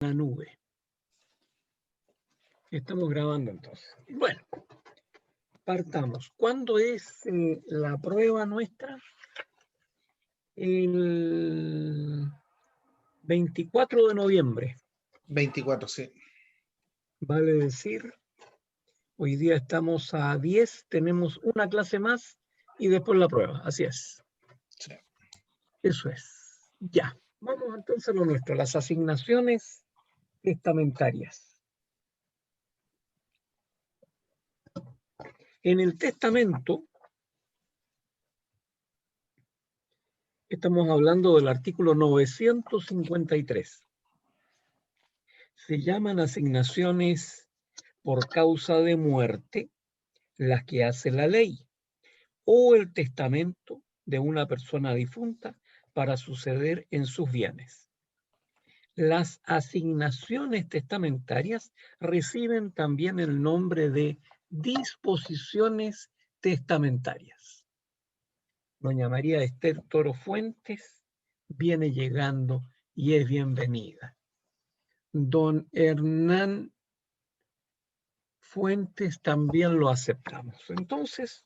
la nube. Estamos grabando entonces. Bueno, partamos. ¿Cuándo es la prueba nuestra? El 24 de noviembre. 24, sí. Vale decir, hoy día estamos a 10, tenemos una clase más y después la prueba. Así es. Sí. Eso es. Ya. Vamos entonces a lo nuestro, las asignaciones testamentarias. En el testamento, estamos hablando del artículo 953. Se llaman asignaciones por causa de muerte las que hace la ley o el testamento de una persona difunta para suceder en sus bienes. Las asignaciones testamentarias reciben también el nombre de disposiciones testamentarias. Doña María Esther Toro Fuentes viene llegando y es bienvenida. Don Hernán Fuentes también lo aceptamos. Entonces,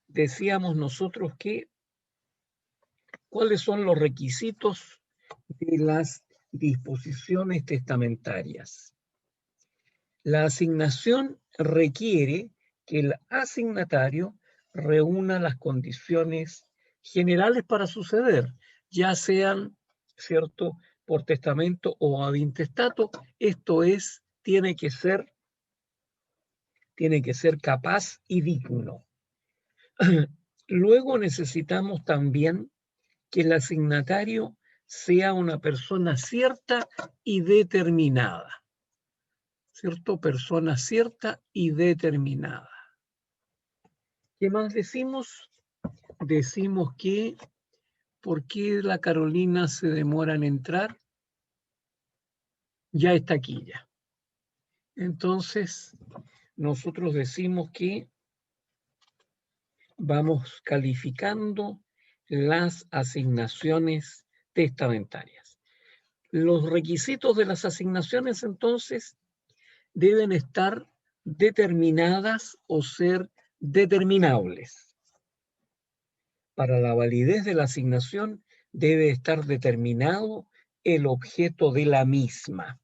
decíamos nosotros que cuáles son los requisitos de las disposiciones testamentarias. La asignación requiere que el asignatario reúna las condiciones generales para suceder, ya sean, ¿cierto?, por testamento o ad intestato. Esto es, tiene que ser capaz y digno. Luego necesitamos también que el asignatario sea una persona cierta y determinada. ¿Cierto? Persona cierta y determinada. ¿Qué más decimos? Decimos que, ¿por qué la Carolina se demora en entrar? Ya está aquí ya. Entonces, nosotros decimos que vamos calificando las asignaciones testamentarias. Los requisitos de las asignaciones, entonces, deben estar determinadas o ser determinables. Para la validez de la asignación debe estar determinado el objeto de la misma.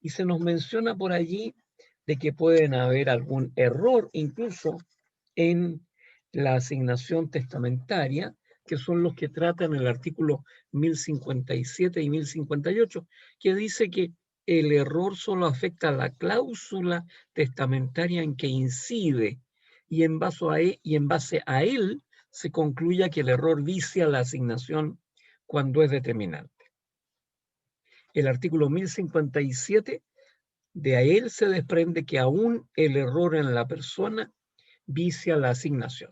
Y se nos menciona por allí de que pueden haber algún error incluso en la asignación testamentaria, que son los que tratan el artículo 1057 y 1058, que dice que el error solo afecta a la cláusula testamentaria en que incide y en base a él se concluya que el error vicia la asignación cuando es determinante. El artículo 1057, de él se desprende que aún el error en la persona vicia la asignación.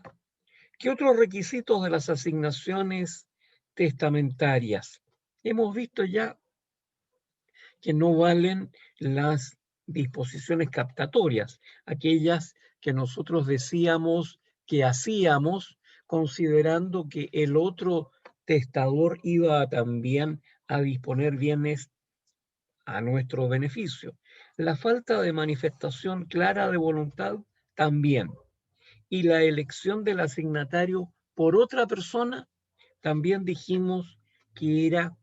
¿Qué otros requisitos de las asignaciones testamentarias? Hemos visto ya que no valen las disposiciones captatorias, aquellas que nosotros decíamos que hacíamos considerando que el otro testador iba también a disponer bienes a nuestro beneficio. La falta de manifestación clara de voluntad también. Y la elección del asignatario por otra persona, también dijimos que era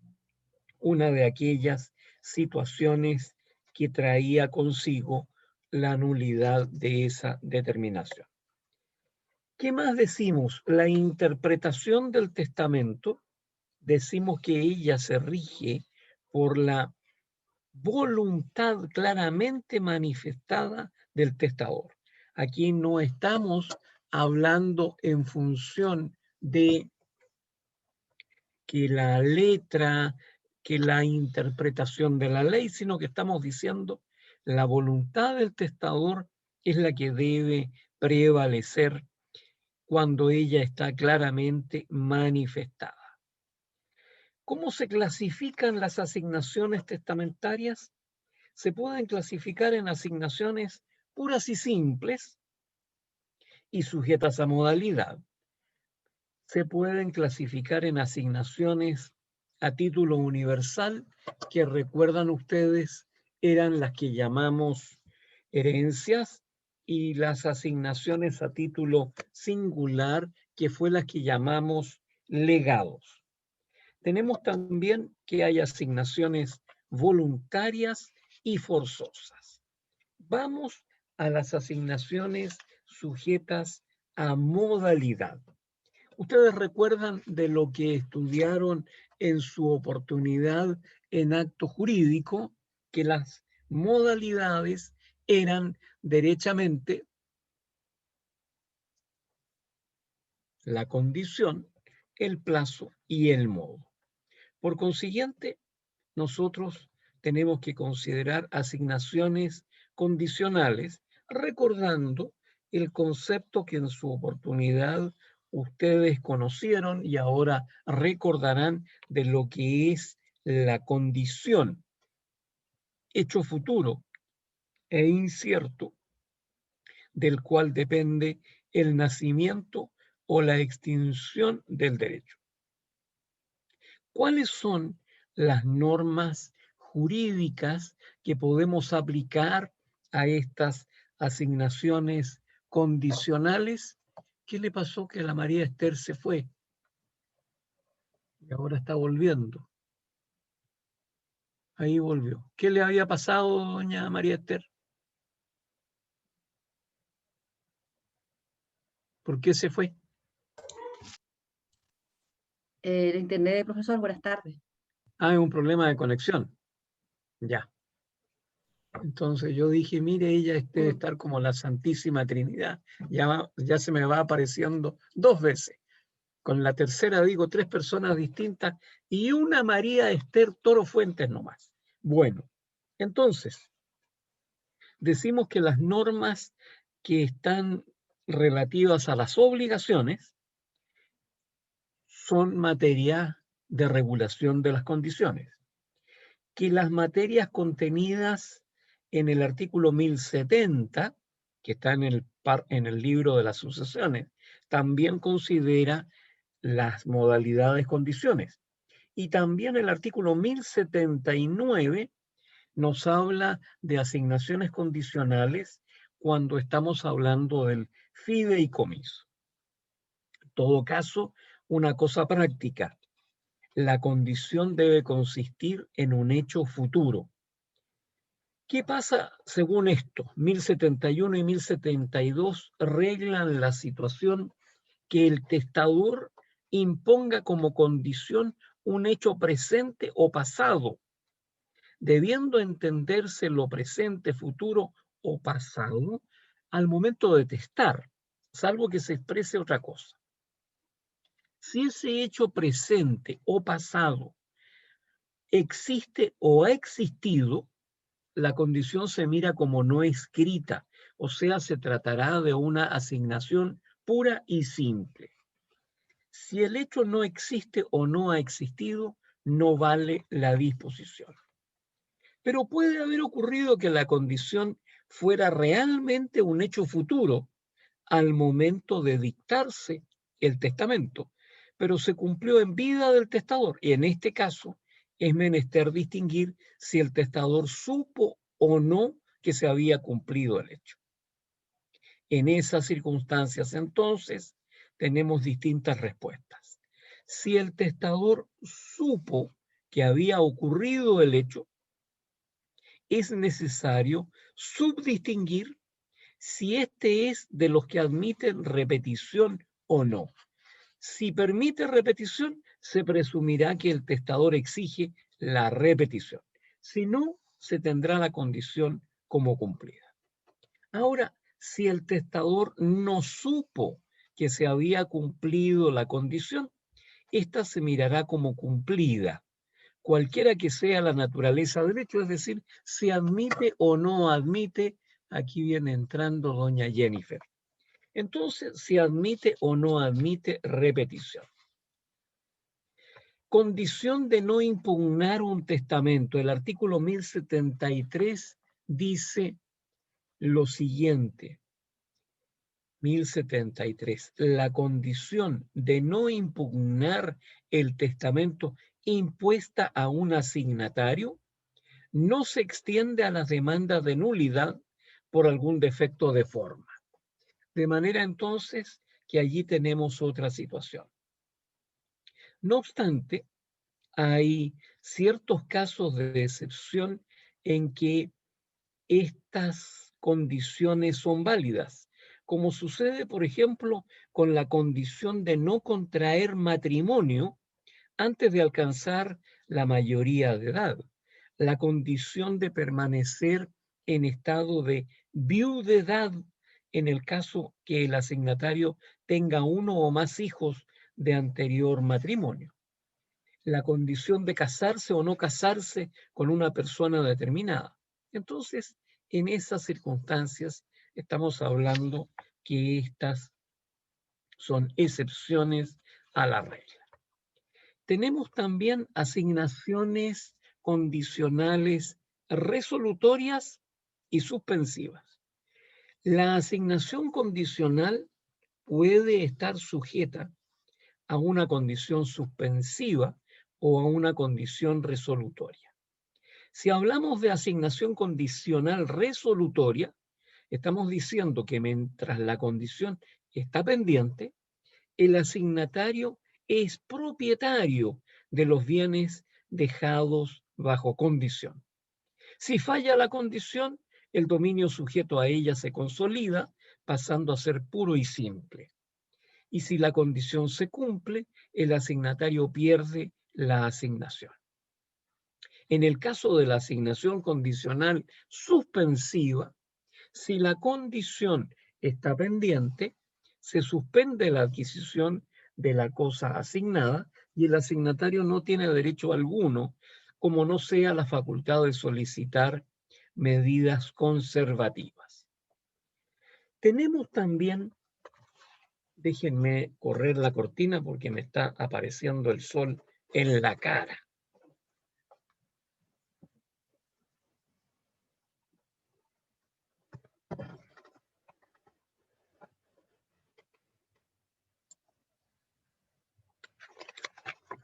una de aquellas situaciones que traía consigo la nulidad de esa determinación. ¿Qué más decimos? La interpretación del testamento, decimos que ella se rige por la voluntad claramente manifestada del testador. Aquí no estamos hablando en función de que la letra, que la interpretación de la ley, sino que estamos diciendo la voluntad del testador es la que debe prevalecer cuando ella está claramente manifestada. ¿Cómo se clasifican las asignaciones testamentarias? Se pueden clasificar en asignaciones puras y simples y sujetas a modalidad. Se pueden clasificar en asignaciones a título universal, que recuerdan ustedes eran las que llamamos herencias, y las asignaciones a título singular, que fue las que llamamos legados. Tenemos también que hay asignaciones voluntarias y forzosas. Vamos a las asignaciones sujetas a modalidad. ¿Ustedes recuerdan de lo que estudiaron en su oportunidad en acto jurídico? Que las modalidades eran derechamente la condición, el plazo y el modo. Por consiguiente, nosotros tenemos que considerar asignaciones condicionales, recordando el concepto que en su oportunidad ustedes conocieron y ahora recordarán de lo que es la condición, hecho futuro e incierto, del cual depende el nacimiento o la extinción del derecho. ¿Cuáles son las normas jurídicas que podemos aplicar a estas asignaciones condicionales? ¿Qué le pasó que la María Esther se fue y ahora está volviendo? Ahí volvió. ¿Qué le había pasado, doña María Esther? ¿Por qué se fue? El internet, profesor, buenas tardes. Ah, es un problema de conexión. Ya. Entonces yo dije, mire, ella debe estar como la Santísima Trinidad. Ya se me va apareciendo dos veces. Con la tercera digo 3 personas distintas y una María Esther Toro Fuentes nomás. Bueno, entonces, decimos que las normas que están relativas a las obligaciones son materia de regulación de las condiciones. Que las materias contenidas en el artículo 1070, que está en el libro de las sucesiones, también considera las modalidades condiciones. Y también el artículo 1079 nos habla de asignaciones condicionales cuando estamos hablando del fideicomiso. En todo caso, una cosa práctica. La condición debe consistir en un hecho futuro. ¿Qué pasa según esto? 1071 y 1072 reglan la situación que el testador imponga como condición un hecho presente o pasado, debiendo entenderse lo presente, futuro o pasado al momento de testar, salvo que se exprese otra cosa. Si ese hecho presente o pasado existe o ha existido, la condición se mira como no escrita, o sea, se tratará de una asignación pura y simple. Si el hecho no existe o no ha existido, no vale la disposición. Pero puede haber ocurrido que la condición fuera realmente un hecho futuro al momento de dictarse el testamento, pero se cumplió en vida del testador, y en este caso es menester distinguir si el testador supo o no que se había cumplido el hecho. En esas circunstancias, entonces, tenemos distintas respuestas. Si el testador supo que había ocurrido el hecho, es necesario subdistinguir si este es de los que admiten repetición o no. Si permite repetición, se presumirá que el testador exige la repetición. Si no, se tendrá la condición como cumplida. Ahora, si el testador no supo que se había cumplido la condición, esta se mirará como cumplida, cualquiera que sea la naturaleza del hecho, es decir, si admite o no admite. Aquí viene entrando doña Jennifer. Entonces, si admite o no admite repetición. Condición de no impugnar un testamento. El artículo 1073 dice lo siguiente. 1073. La condición de no impugnar el testamento impuesta a un asignatario no se extiende a las demandas de nulidad por algún defecto de forma. De manera entonces que allí tenemos otra situación. No obstante, hay ciertos casos de excepción en que estas condiciones son válidas, como sucede, por ejemplo, con la condición de no contraer matrimonio antes de alcanzar la mayoría de edad, la condición de permanecer en estado de viudedad en el caso que el asignatario tenga uno o más hijos de anterior matrimonio, la condición de casarse o no casarse con una persona determinada. Entonces, en esas circunstancias estamos hablando que estas son excepciones a la regla. Tenemos también asignaciones condicionales resolutorias y suspensivas. La asignación condicional puede estar sujeta a una condición suspensiva o a una condición resolutoria. Si hablamos de asignación condicional resolutoria, estamos diciendo que mientras la condición está pendiente, el asignatario es propietario de los bienes dejados bajo condición. Si falla la condición, el dominio sujeto a ella se consolida, pasando a ser puro y simple. Y si la condición se cumple, el asignatario pierde la asignación. En el caso de la asignación condicional suspensiva, si la condición está pendiente, se suspende la adquisición de la cosa asignada y el asignatario no tiene derecho alguno, como no sea la facultad de solicitar medidas conservativas. Tenemos también, déjenme correr la cortina porque me está apareciendo el sol en la cara.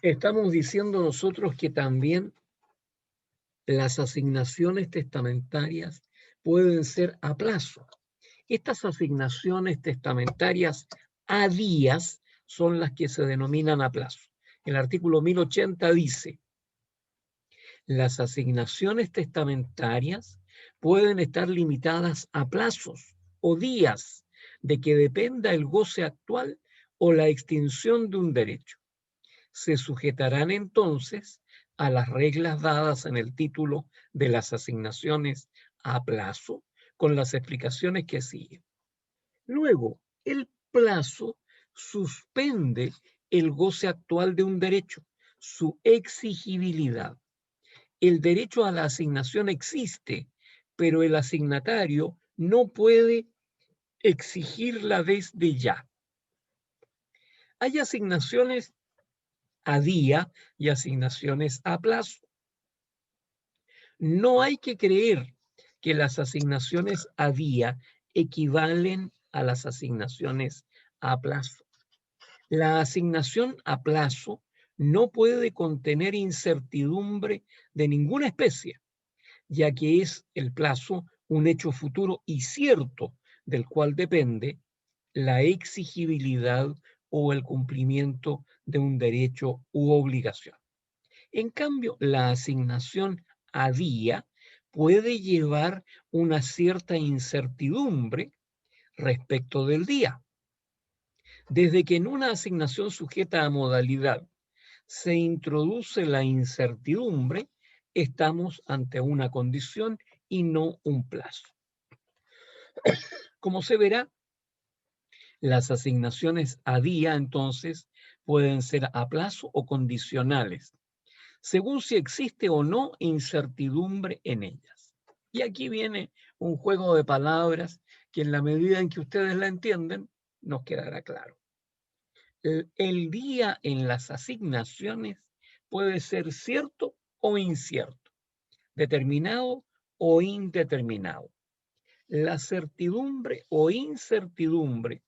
Estamos diciendo nosotros que también las asignaciones testamentarias pueden ser a plazo. Estas asignaciones testamentarias a días son las que se denominan a plazo. El artículo 1080 dice: las asignaciones testamentarias pueden estar limitadas a plazos o días de que dependa el goce actual o la extinción de un derecho. Se sujetarán entonces a las reglas dadas en el título de las asignaciones a plazo, con las explicaciones que siguen. Luego, el plazo suspende el goce actual de un derecho, su exigibilidad. El derecho a la asignación existe, pero el asignatario no puede exigirla desde ya. Hay asignaciones a día y asignaciones a plazo. No hay que creer que las asignaciones a día equivalen a las asignaciones a plazo. La asignación a plazo no puede contener incertidumbre de ninguna especie, ya que es el plazo un hecho futuro y cierto del cual depende la exigibilidad o el cumplimiento de un derecho u obligación. En cambio, la asignación a día puede llevar una cierta incertidumbre respecto del día. Desde que en una asignación sujeta a modalidad se introduce la incertidumbre, estamos ante una condición y no un plazo. Como se verá, las asignaciones a día entonces pueden ser a plazo o condicionales, según si existe o no incertidumbre en ellas. Y aquí viene un juego de palabras que en la medida en que ustedes la entienden, nos quedará claro. El día en las asignaciones puede ser cierto o incierto, determinado o indeterminado. La certidumbre o incertidumbre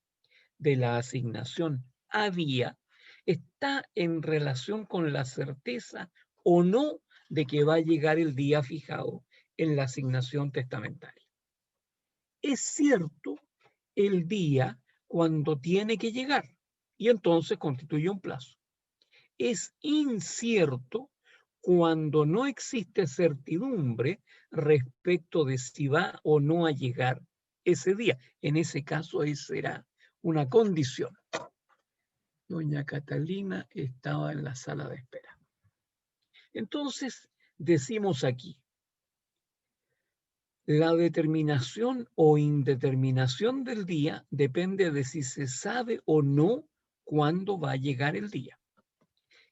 de la asignación a día está en relación con la certeza o no de que va a llegar el día fijado en la asignación testamentaria. Es cierto el día cuando tiene que llegar y entonces constituye un plazo. Es incierto cuando no existe certidumbre respecto de si va o no a llegar ese día. En ese caso, esa será una condición. Doña Catalina estaba en la sala de espera. Entonces, decimos aquí, la determinación o indeterminación del día depende de si se sabe o no cuándo va a llegar el día.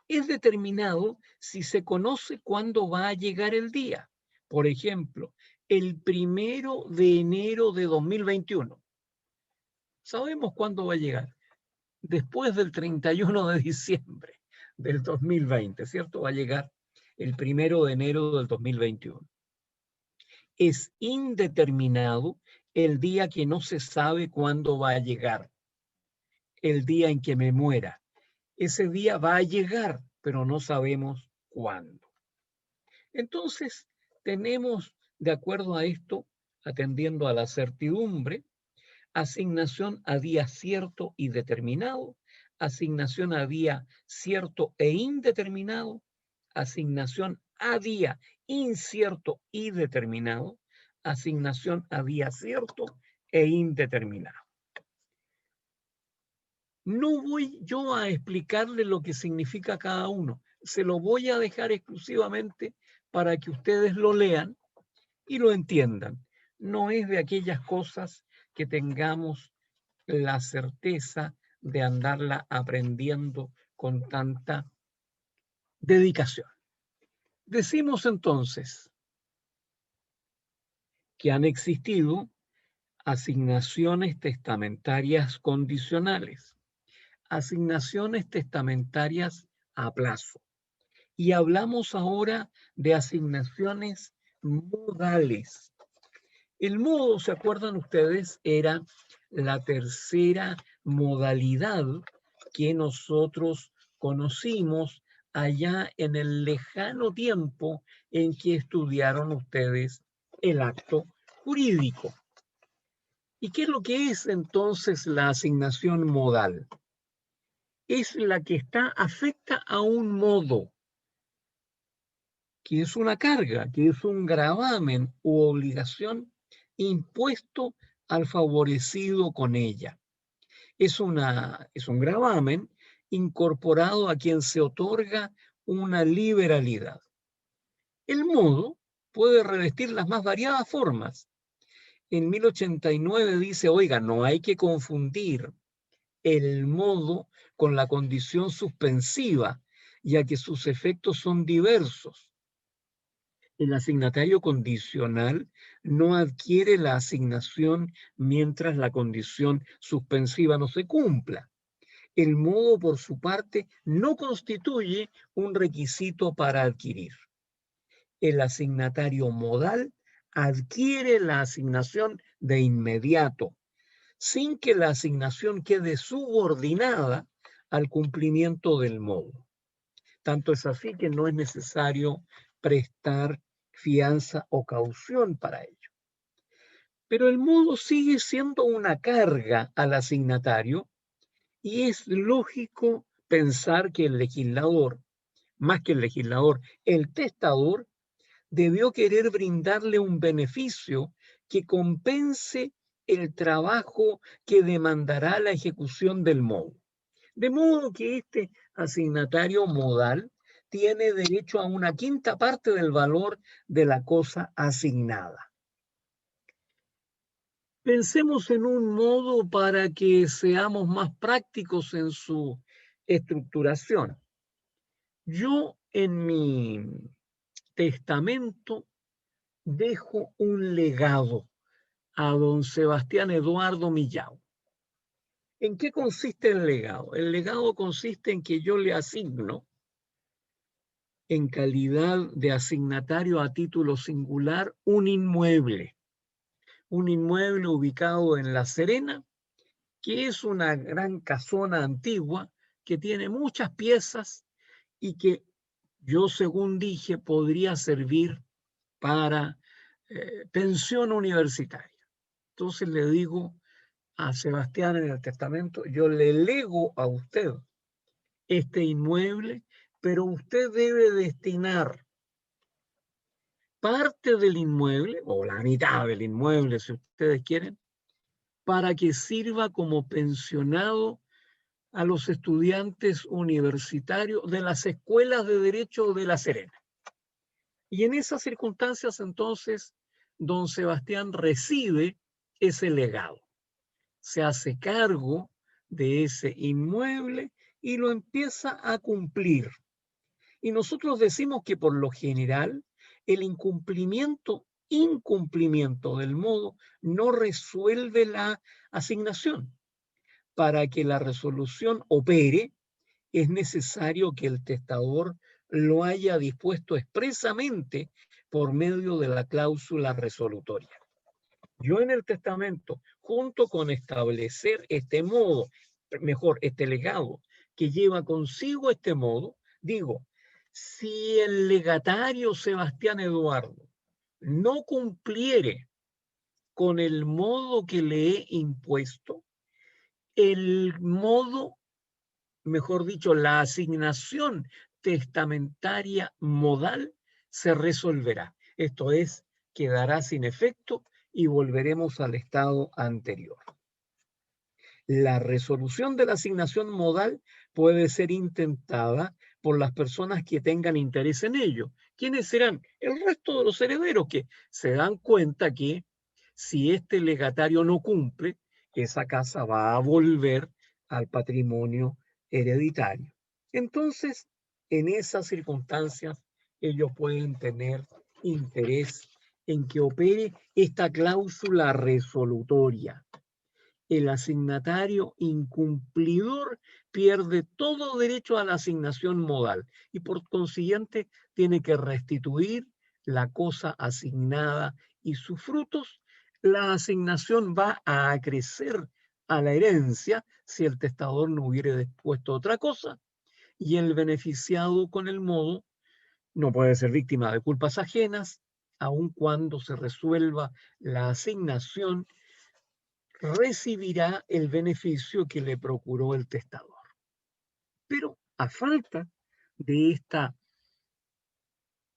Es determinado si se conoce cuándo va a llegar el día. Por ejemplo, el 1 de enero de 2021. Sabemos cuándo va a llegar. Después del 31 de diciembre del 2020, ¿cierto? Va a llegar el 1 de enero del 2021. Es indeterminado el día que no se sabe cuándo va a llegar, el día en que me muera. Ese día va a llegar, pero no sabemos cuándo. Entonces, tenemos, de acuerdo a esto, atendiendo a la certidumbre, asignación a día cierto y determinado, asignación a día cierto e indeterminado, asignación a día incierto y determinado, asignación a día cierto e indeterminado. No voy yo a explicarle lo que significa cada uno, se lo voy a dejar exclusivamente para que ustedes lo lean y lo entiendan. No es de aquellas cosas que tengamos la certeza de andarla aprendiendo con tanta dedicación. Decimos entonces que han existido asignaciones testamentarias condicionales, asignaciones testamentarias a plazo. Y hablamos ahora de asignaciones modales. El modo, ¿se acuerdan ustedes? Era la tercera modalidad que nosotros conocimos allá en el lejano tiempo en que estudiaron ustedes el acto jurídico. ¿Y qué es lo que es entonces la asignación modal? Es la que afecta a un modo, que es una carga, que es un gravamen u obligación impuesto al favorecido con ella. Es un gravamen incorporado a quien se otorga una liberalidad. El modo puede revestir las más variadas formas. En 1089 dice, oiga, no hay que confundir el modo con la condición suspensiva, ya que sus efectos son diversos. El asignatario condicional no adquiere la asignación mientras la condición suspensiva no se cumpla. El modo, por su parte, no constituye un requisito para adquirir. El asignatario modal adquiere la asignación de inmediato, sin que la asignación quede subordinada al cumplimiento del modo. Tanto es así que no es necesario prestar fianza o caución para ello. Pero el modo sigue siendo una carga al asignatario y es lógico pensar que el legislador, más que el legislador, el testador, debió querer brindarle un beneficio que compense el trabajo que demandará la ejecución del modo. De modo que este asignatario modal tiene derecho a una quinta parte del valor de la cosa asignada. Pensemos en un modo para que seamos más prácticos en su estructuración. Yo en mi testamento dejo un legado a don Sebastián Eduardo Millán. ¿En qué consiste el legado? El legado consiste en que yo le asigno, en calidad de asignatario a título singular, un inmueble ubicado en La Serena, que es una gran casona antigua que tiene muchas piezas y que yo, según dije, podría servir para pensión universitaria. Entonces le digo a Sebastián en el testamento, yo le lego a usted este inmueble, pero usted debe destinar parte del inmueble, o la mitad del inmueble, si ustedes quieren, para que sirva como pensionado a los estudiantes universitarios de las escuelas de Derecho de La Serena. Y en esas circunstancias, entonces, don Sebastián recibe ese legado, se hace cargo de ese inmueble y lo empieza a cumplir. Y nosotros decimos que por lo general el incumplimiento del modo no resuelve la asignación. Para que la resolución opere, es necesario que el testador lo haya dispuesto expresamente por medio de la cláusula resolutoria. Yo en el testamento, junto con establecer este modo, mejor, este legado que lleva consigo este modo, digo, si el legatario Sebastián Eduardo no cumpliere con el modo que le he impuesto, el modo, mejor dicho, la asignación testamentaria modal se resolverá. Esto es, quedará sin efecto y volveremos al estado anterior. La resolución de la asignación modal puede ser intentada por las personas que tengan interés en ello. ¿Quiénes serán? El resto de los herederos que se dan cuenta que si este legatario no cumple, esa casa va a volver al patrimonio hereditario. Entonces, en esas circunstancias, ellos pueden tener interés en que opere esta cláusula resolutoria. El asignatario incumplidor pierde todo derecho a la asignación modal y por consiguiente tiene que restituir la cosa asignada y sus frutos. La asignación va a acrecer a la herencia si el testador no hubiera dispuesto otra cosa, y el beneficiado con el modo no puede ser víctima de culpas ajenas, aun cuando se resuelva la asignación, recibirá el beneficio que le procuró el testador. Pero a falta de esta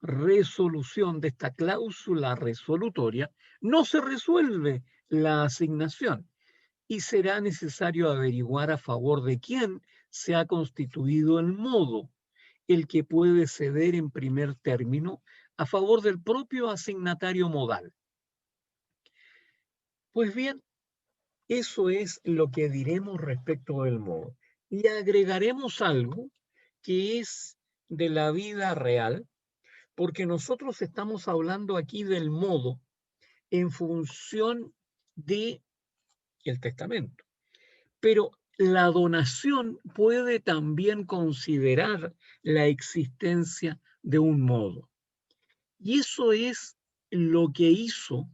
resolución, de esta cláusula resolutoria, no se resuelve la asignación y será necesario averiguar a favor de quién se ha constituido el modo, el que puede ceder en primer término a favor del propio asignatario modal. Pues bien, eso es lo que diremos respecto del modo. Y agregaremos algo que es de la vida real, porque nosotros estamos hablando aquí del modo en función de el testamento. Pero la donación puede también considerar la existencia de un modo. Y eso es lo que hizo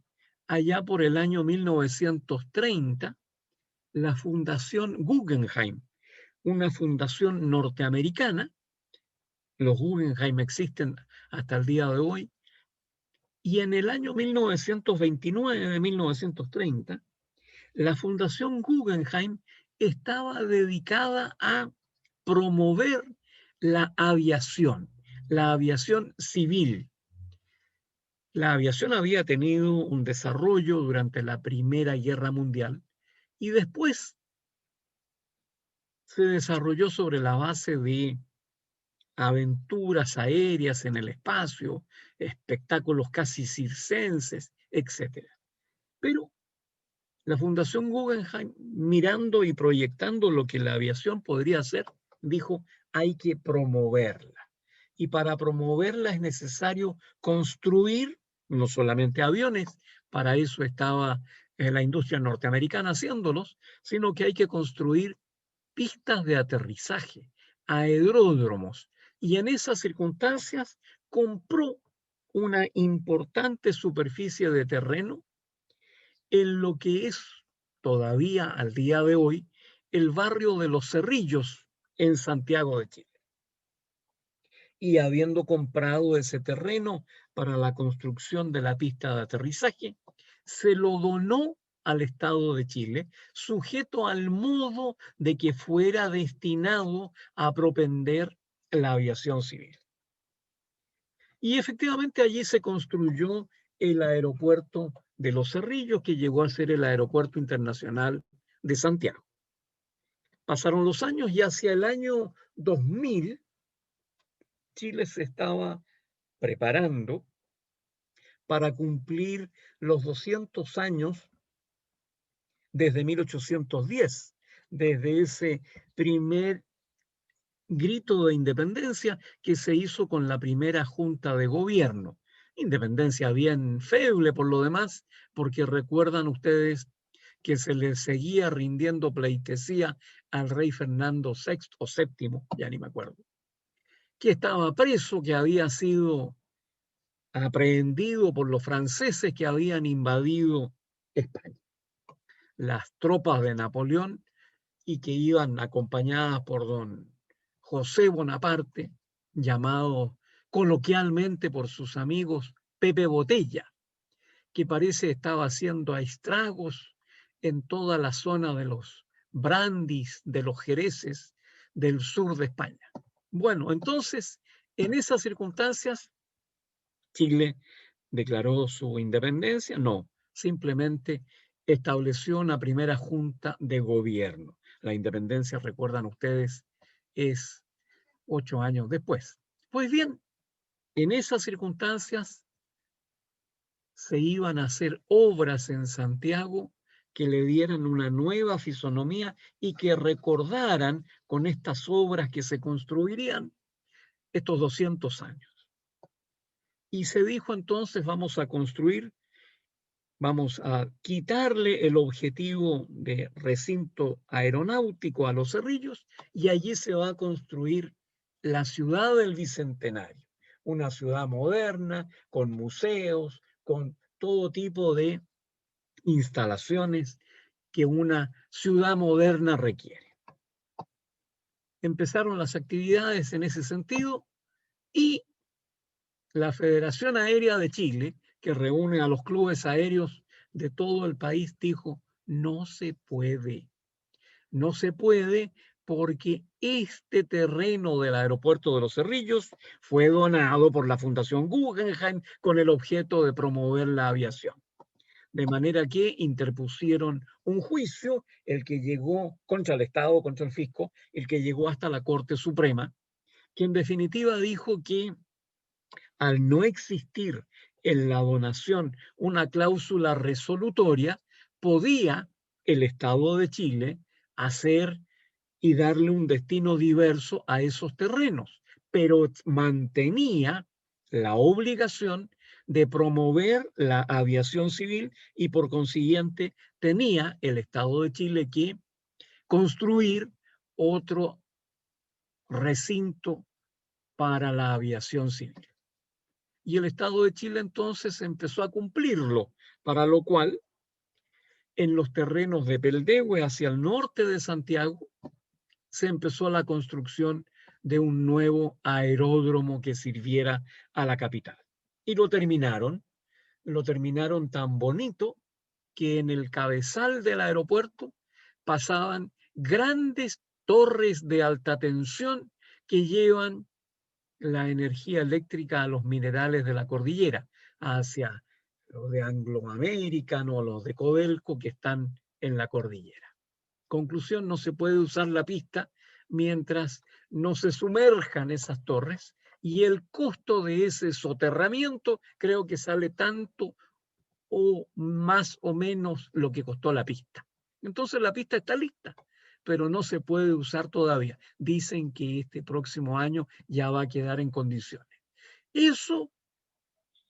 allá por el año 1930 la Fundación Guggenheim, una fundación norteamericana. Los Guggenheim existen hasta el día de hoy. Y en el año 1929-1930, la Fundación Guggenheim estaba dedicada a promover la aviación civil. La aviación había tenido un desarrollo durante la Primera Guerra Mundial y después se desarrolló sobre la base de aventuras aéreas en el espacio, espectáculos casi circenses, etc. Pero la Fundación Guggenheim, mirando y proyectando lo que la aviación podría hacer, dijo, hay que promoverla. Y para promoverla es necesario construir no solamente aviones, para eso estaba la industria norteamericana haciéndolos, sino que hay que construir pistas de aterrizaje, aeródromos, y en esas circunstancias compró una importante superficie de terreno en lo que es todavía al día de hoy el barrio de Los Cerrillos en Santiago de Chile. Y habiendo comprado ese terreno para la construcción de la pista de aterrizaje, se lo donó al Estado de Chile, sujeto al modo de que fuera destinado a propender la aviación civil. Y efectivamente allí se construyó el aeropuerto de Los Cerrillos, que llegó a ser el Aeropuerto Internacional de Santiago. Pasaron los años y hacia el año 2000, Chile se estaba preparando para cumplir los 200 años desde 1810, desde ese primer grito de independencia que se hizo con la primera junta de gobierno. Independencia bien feble por lo demás, porque recuerdan ustedes que se le seguía rindiendo pleitesía al rey Fernando VI o VII, ya ni me acuerdo, que estaba preso, que había sido aprehendido por los franceses que habían invadido España. Las tropas de Napoleón y que iban acompañadas por don José Bonaparte, llamado coloquialmente por sus amigos Pepe Botella, que parece estaba haciendo estragos en toda la zona de los brandis, de los jereces del sur de España. Bueno, entonces, en esas circunstancias, Chile declaró su independencia, no, simplemente estableció una primera junta de gobierno. La independencia, recuerdan ustedes, es 8 años después. Pues bien, en esas circunstancias se iban a hacer obras en Santiago que le dieran una nueva fisonomía y que recordaran con estas obras que se construirían estos 200 años. Y se dijo entonces, vamos a quitarle el objetivo de recinto aeronáutico a Los Cerrillos y allí se va a construir la ciudad del Bicentenario, una ciudad moderna, con museos, con todo tipo de instalaciones que una ciudad moderna requiere. Empezaron las actividades en ese sentido y la Federación Aérea de Chile, que reúne a los clubes aéreos de todo el país, dijo, no se puede porque este terreno del aeropuerto de Los Cerrillos fue donado por la Fundación Guggenheim con el objeto de promover la aviación. De manera que interpusieron un juicio, el que llegó contra el Estado, contra el fisco, el que llegó hasta la Corte Suprema, que en definitiva dijo que al no existir en la donación una cláusula resolutoria, podía el Estado de Chile hacer y darle un destino diverso a esos terrenos, pero mantenía la obligación de promover la aviación civil y por consiguiente tenía el Estado de Chile que construir otro recinto para la aviación civil. Y el Estado de Chile entonces empezó a cumplirlo, para lo cual en los terrenos de Peldehue hacia el norte de Santiago se empezó la construcción de un nuevo aeródromo que sirviera a la capital. Y lo terminaron tan bonito que en el cabezal del aeropuerto pasaban grandes torres de alta tensión que llevan la energía eléctrica a los minerales de la cordillera, hacia los de Anglo American o los de Codelco que están en la cordillera. Conclusión, no se puede usar la pista mientras no se sumerjan esas torres y el costo de ese soterramiento creo que sale tanto o más o menos lo que costó la pista. Entonces la pista está lista, pero no se puede usar todavía. Dicen que este próximo año ya va a quedar en condiciones. Eso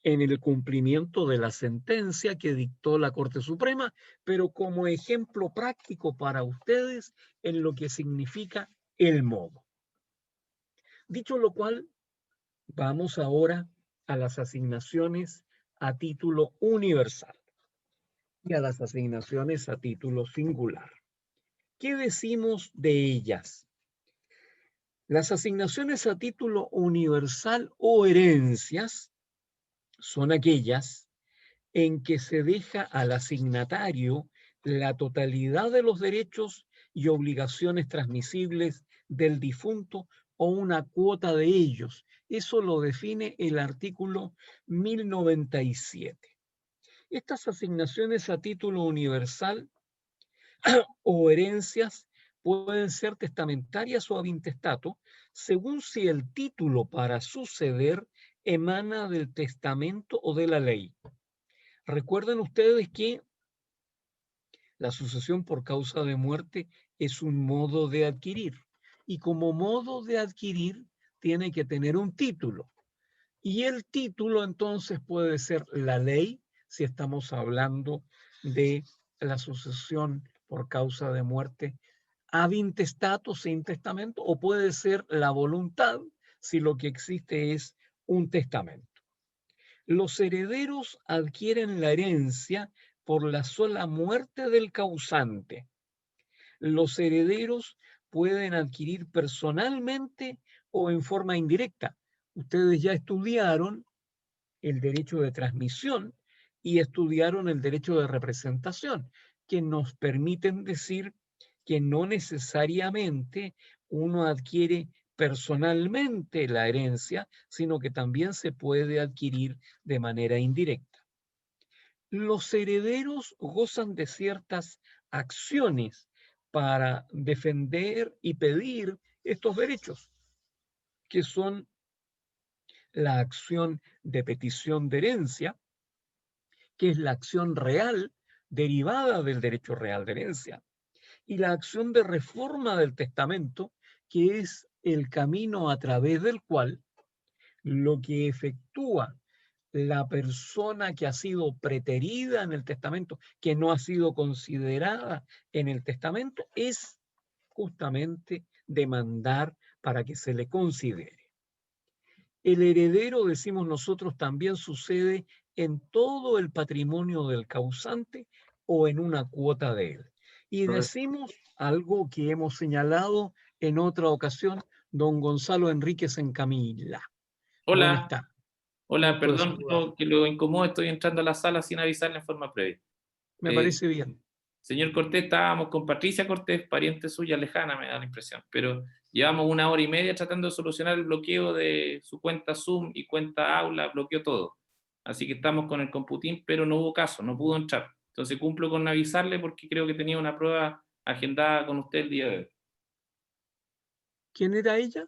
en el cumplimiento de la sentencia que dictó la Corte Suprema, pero como ejemplo práctico para ustedes en lo que significa el modo. Dicho lo cual, vamos ahora a las asignaciones a título universal y a las asignaciones a título singular. ¿Qué decimos de ellas? Las asignaciones a título universal o herencias son aquellas en que se deja al asignatario la totalidad de los derechos y obligaciones transmisibles del difunto o una cuota de ellos. Eso lo define el artículo 1097. Estas asignaciones a título universal o herencias pueden ser testamentarias o ab intestato, según si el título para suceder emana del testamento o de la ley. Recuerden ustedes que la sucesión por causa de muerte es un modo de adquirir, y como modo de adquirir tiene que tener un título. Y el título entonces puede ser la ley, si estamos hablando de la sucesión por causa de muerte ab intestato, sin testamento, o puede ser la voluntad, si lo que existe es un testamento. Los herederos adquieren la herencia por la sola muerte del causante. Los herederos pueden adquirir personalmente o en forma indirecta. Ustedes ya estudiaron el derecho de transmisión y estudiaron el derecho de representación, que nos permiten decir que no necesariamente uno adquiere personalmente la herencia, sino que también se puede adquirir de manera indirecta. Los herederos gozan de ciertas acciones para defender y pedir estos derechos, que son la acción de petición de herencia, que es la acción real derivada del derecho real de herencia, y la acción de reforma del testamento, que es el camino a través del cual lo que efectúa la persona que ha sido preterida en el testamento, que no ha sido considerada en el testamento, es justamente demandar para que se le considere. El heredero, decimos nosotros, también sucede en todo el patrimonio del causante o en una cuota de él. Y decimos algo que hemos señalado en otra ocasión, don Gonzalo Enríquez Encamilla. Buenas Hola, tardes. hola, Gusto de perdón saludar. que lo incomodo, estoy entrando a la sala sin avisarle en forma previa. Me parece bien. Señor Cortés, estábamos con Patricia Cortés, pariente suya lejana, me da la impresión, pero llevamos 1 hora y media tratando de solucionar el bloqueo de su cuenta Zoom y cuenta Aula, bloqueó todo. Así que estamos con el computín, pero no hubo caso, no pudo entrar. Entonces cumplo con avisarle porque creo que tenía una prueba agendada con usted el día de hoy. ¿Quién era ella?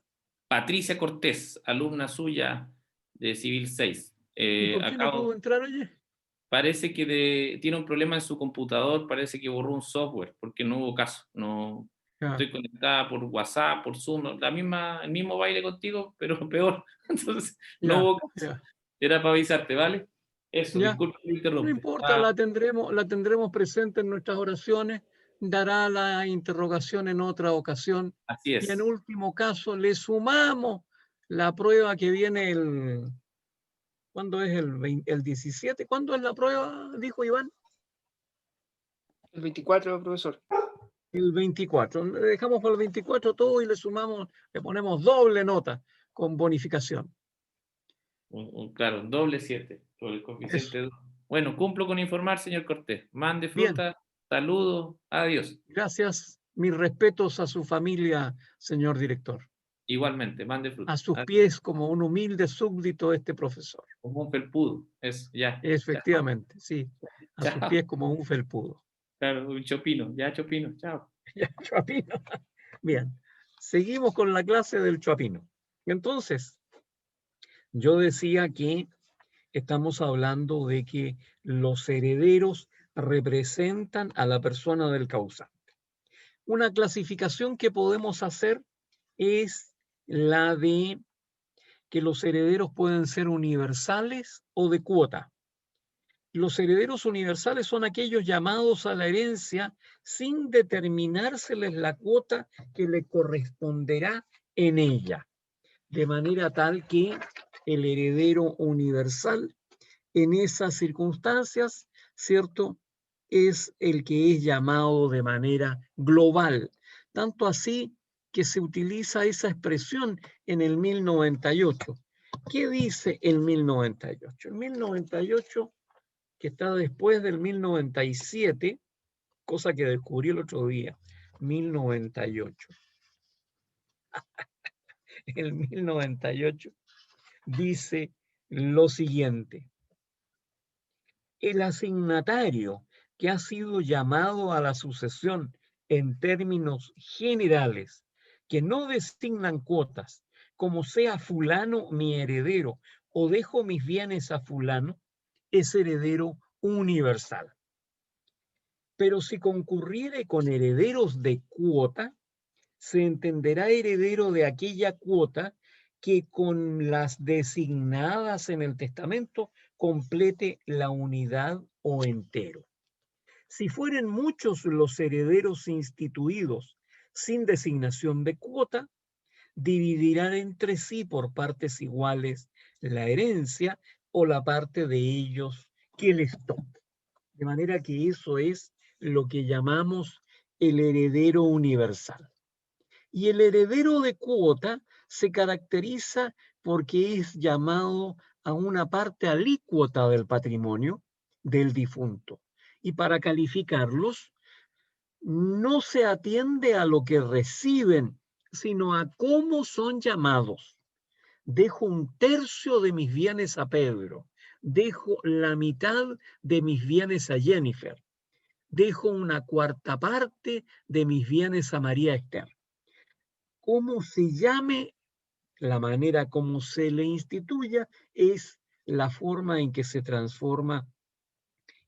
Patricia Cortés, alumna suya de Civil 6. ¿Y por qué no pudo entrar ella? Parece que tiene un problema en su computador, parece que borró un software, porque no hubo caso. No, Ah, estoy conectada por WhatsApp, por Zoom, el mismo baile contigo, pero peor. Entonces, no ya, hubo caso. ya, Era para avisarte, ¿vale? Eso, ya. disculpe que me No interrumpe. importa, la tendremos presente en nuestras oraciones, dará la interrogación en otra ocasión. Así Y en es. último caso, le sumamos la prueba que viene ¿cuándo es el 17? ¿Cuándo es la prueba? Dijo Iván. El 24, profesor. El 24. Le dejamos para el 24 todo y le sumamos, le ponemos doble nota con bonificación. Claro, doble 7, por el Eso. coeficiente 2. Bueno, cumplo con informar, señor Cortés. Mande Bien, fruta, saludos, adiós. gracias. Mis respetos a su familia, señor director. Igualmente, mande fruta. A sus pies como un humilde súbdito de este profesor. Como un felpudo. Eso, ya. Chao. Efectivamente, sí. A sus Chao. pies como un felpudo. Claro, un chopino. Ya, chopino. Chao. Ya, Chuapino. Bien, seguimos con la clase del Chuapino. Entonces, yo decía que estamos hablando de que los herederos representan a la persona del causante. Una clasificación que podemos hacer es la de que los herederos pueden ser universales o de cuota. Los herederos universales son aquellos llamados a la herencia sin determinárseles la cuota que le corresponderá en ella, de manera tal que el heredero universal en esas circunstancias, ¿cierto?, es el que es llamado de manera global. Tanto así que se utiliza esa expresión en el 1098. ¿Qué dice el 1098? El 1098, que está después del 1097, cosa que descubrí el otro día, 1098. El 1098 dice lo siguiente: el asignatario que ha sido llamado a la sucesión en términos generales, que no designan cuotas, como sea fulano mi heredero o dejo mis bienes a fulano, es heredero universal. Pero si concurriere con herederos de cuota, se entenderá heredero de aquella cuota que con las designadas en el testamento complete la unidad o entero. Si fueren muchos los herederos instituidos sin designación de cuota, dividirán entre sí por partes iguales la herencia o la parte de ellos que les toque. De manera que eso es lo que llamamos el heredero universal. Y el heredero de cuota se caracteriza porque es llamado a una parte alícuota del patrimonio del difunto. Y para calificarlos, no se atiende a lo que reciben, sino a cómo son llamados. Dejo un tercio de mis bienes a Pedro, dejo la mitad de mis bienes a Jennifer, dejo una cuarta parte de mis bienes a María Esther. Cómo se llame, la manera como se le instituya, es la forma en que se transforma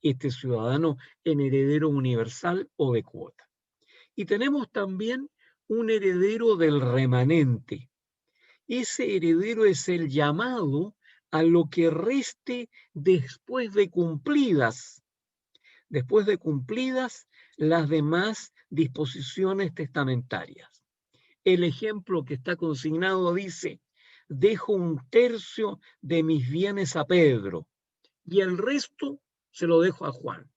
este ciudadano en heredero universal o de cuota. Y tenemos también un heredero del remanente. Ese heredero es el llamado a lo que reste después de cumplidas las demás disposiciones testamentarias. El ejemplo que está consignado dice: dejo un tercio de mis bienes a Pedro y el resto se lo dejo a Juan.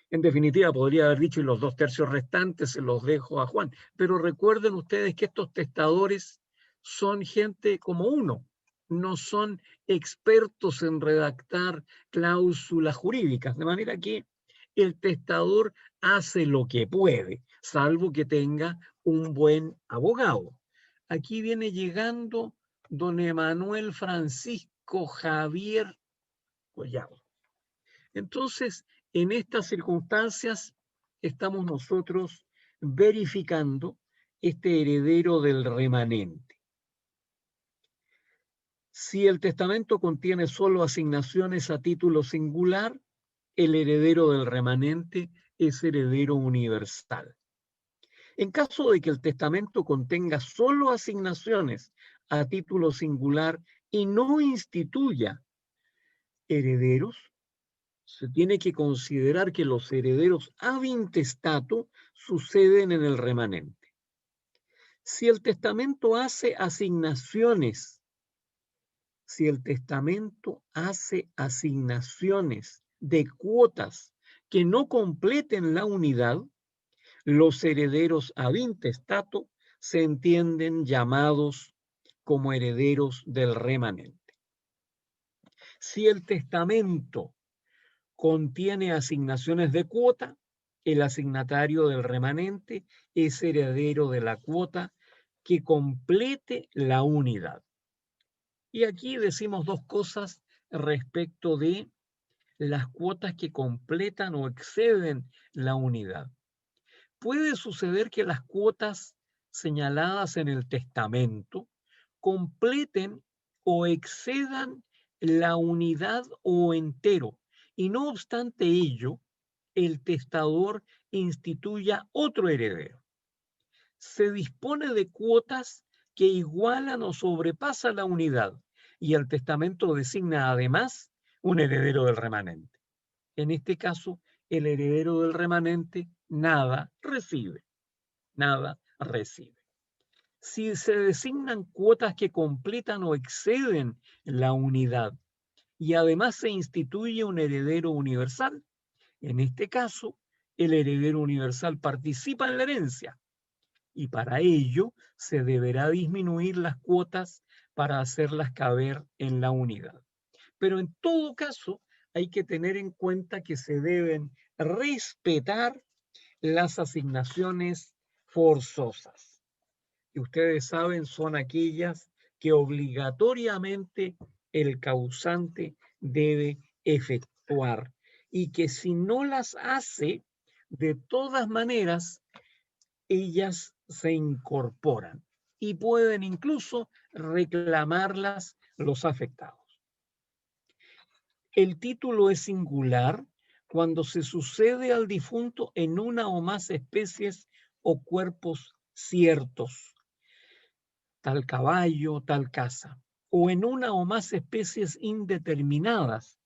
En definitiva, podría haber dicho: y los 2/3 restantes se los dejo a Juan. Pero recuerden ustedes que estos testadores son gente como uno, no son expertos en redactar cláusulas jurídicas, de manera que el testador hace lo que puede, salvo que tenga un buen abogado. Aquí viene llegando don Emanuel Francisco Javier Collado. Entonces, en estas circunstancias estamos nosotros verificando este heredero del remanente. Si el testamento contiene solo asignaciones a título singular, el heredero del remanente es heredero universal. En caso de que el testamento contenga solo asignaciones a título singular y no instituya herederos, se tiene que considerar que los herederos ad intestato suceden en el remanente. Si el testamento hace asignaciones de cuotas que no completen la unidad, los herederos ad intestato se entienden llamados como herederos del remanente. Si el testamento contiene asignaciones de cuota, el asignatario del remanente es heredero de la cuota que complete la unidad. Y aquí decimos dos cosas respecto de las cuotas que completan o exceden la unidad. Puede suceder que las cuotas señaladas en el testamento completen o excedan la unidad o entero, y no obstante ello, el testador instituya otro heredero. Se dispone de cuotas que igualan o sobrepasan la unidad, y el testamento designa además un heredero del remanente. En este caso, el heredero del remanente nada recibe. Si se designan cuotas que completan o exceden la unidad y además se instituye un heredero universal, en este caso, el heredero universal participa en la herencia y para ello se deberá disminuir las cuotas para hacerlas caber en la unidad. Pero en todo caso hay que tener en cuenta que se deben respetar las asignaciones forzosas, que ustedes saben son aquellas que obligatoriamente el causante debe efectuar y que si no las hace, de todas maneras, ellas se incorporan y pueden incluso reclamarlas los afectados. El título es singular cuando se sucede al difunto en una o más especies o cuerpos ciertos, tal caballo, tal casa, o en una o más especies indeterminadas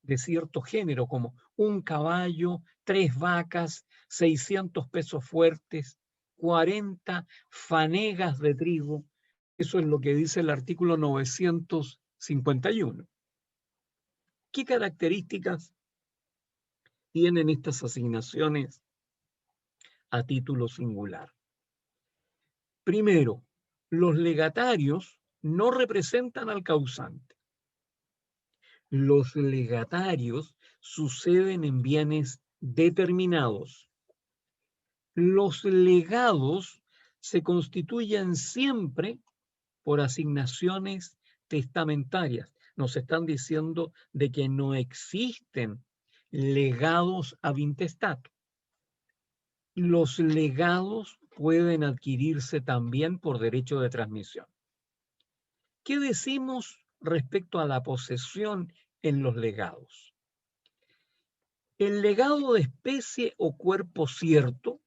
de cierto género, como un caballo, 3 vacas, 600 pesos fuertes, 40 fanegas de trigo. Eso es lo que dice el artículo 951. ¿Qué características tienen estas asignaciones a título singular? Primero, los legatarios no representan al causante. Los legatarios suceden en bienes determinados. Los legados se constituyen siempre por asignaciones testamentarias. Nos están diciendo de que no existen legados ab intestato. Los legados pueden adquirirse también por derecho de transmisión. ¿Qué decimos respecto a la posesión en los legados? El legado de especie o cuerpo cierto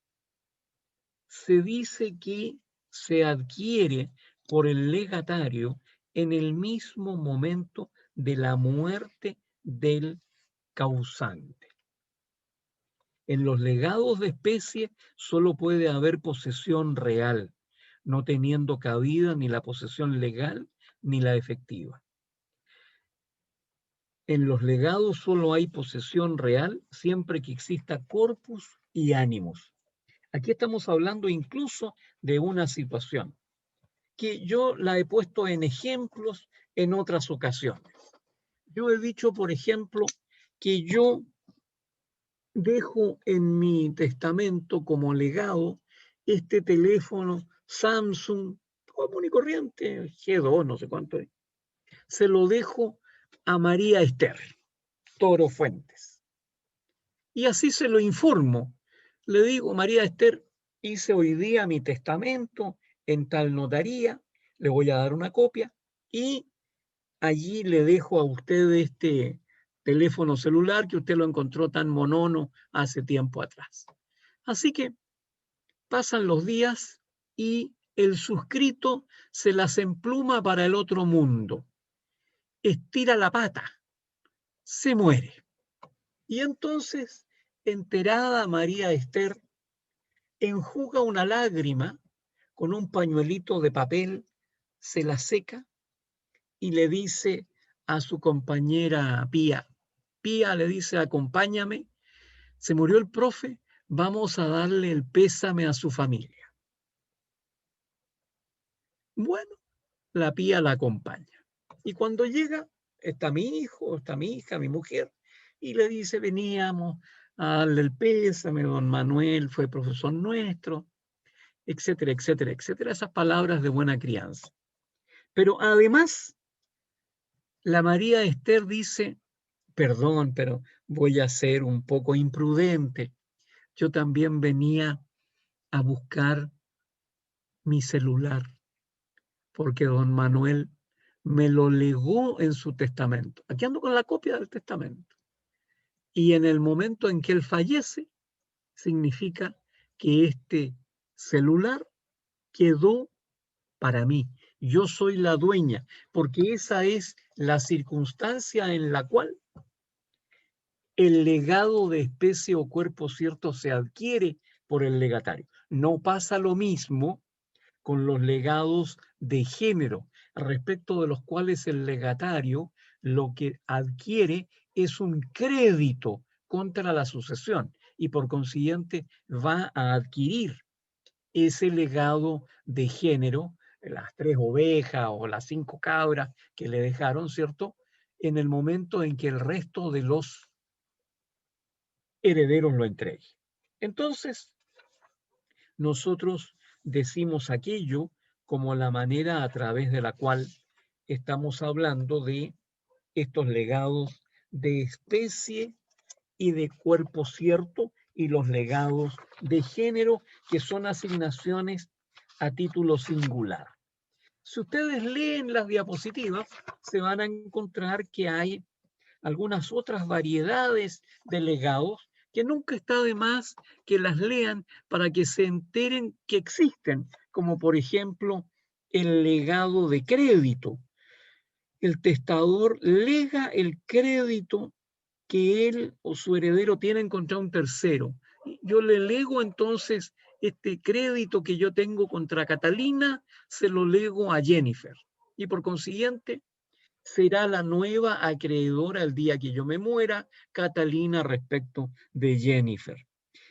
se dice que se adquiere por el legatario en el mismo momento de la muerte del causante. En los legados de especie solo puede haber posesión real, no teniendo cabida ni la posesión legal ni la efectiva. En los legados solo hay posesión real siempre que exista corpus y ánimos. Aquí estamos hablando incluso de una situación que yo la he puesto en ejemplos en otras ocasiones. Yo he dicho, por ejemplo, que yo dejo en mi testamento como legado este teléfono Samsung común y corriente, G2, no sé cuánto es. Se lo dejo a María Esther Toro Fuentes. Y así se lo informo. Le digo, María Esther, hice hoy día mi testamento en tal notaría, le voy a dar una copia y allí le dejo a usted este teléfono celular que usted lo encontró tan monono hace tiempo atrás. Así que pasan los días y el suscrito se las empluma para el otro mundo. Estira la pata, se muere. Y entonces, enterada María Esther, enjuga una lágrima con un pañuelito de papel, se la seca y le dice a su compañera Pía, Pía le dice, acompáñame, se murió el profe, vamos a darle el pésame a su familia. Bueno, la Pía la acompaña. Y cuando llega, está mi hijo, está mi hija, mi mujer, y le dice, veníamos a darle el pésame, don Manuel fue profesor nuestro, etcétera, etcétera, etcétera, esas palabras de buena crianza. Pero además, la María Esther dice, perdón, pero voy a ser un poco imprudente. Yo también venía a buscar mi celular, porque don Manuel me lo legó en su testamento. Aquí ando con la copia del testamento. Y en el momento en que él fallece, significa que este celular quedó para mí. Yo soy la dueña, porque esa es la circunstancia en la cual el legado de especie o cuerpo cierto se adquiere por el legatario. No pasa lo mismo con los legados de género, respecto de los cuales el legatario lo que adquiere es un crédito contra la sucesión y por consiguiente va a adquirir ese legado de género, las 3 ovejas o las 5 cabras que le dejaron, ¿cierto? En el momento en que el resto de los herederos lo entreguen. Entonces, nosotros decimos aquello como la manera a través de la cual estamos hablando de estos legados de especie y de cuerpo cierto y los legados de género, que son asignaciones a título singular. Si ustedes leen las diapositivas, se van a encontrar que hay algunas otras variedades de legados que nunca está de más que las lean para que se enteren que existen, como por ejemplo el legado de crédito. El testador lega el crédito que él o su heredero tienen contra un tercero. Yo le lego entonces este crédito que yo tengo contra Catalina, se lo lego a Jennifer. Y por consiguiente, será la nueva acreedora el día que yo me muera, Catalina, respecto de Jennifer.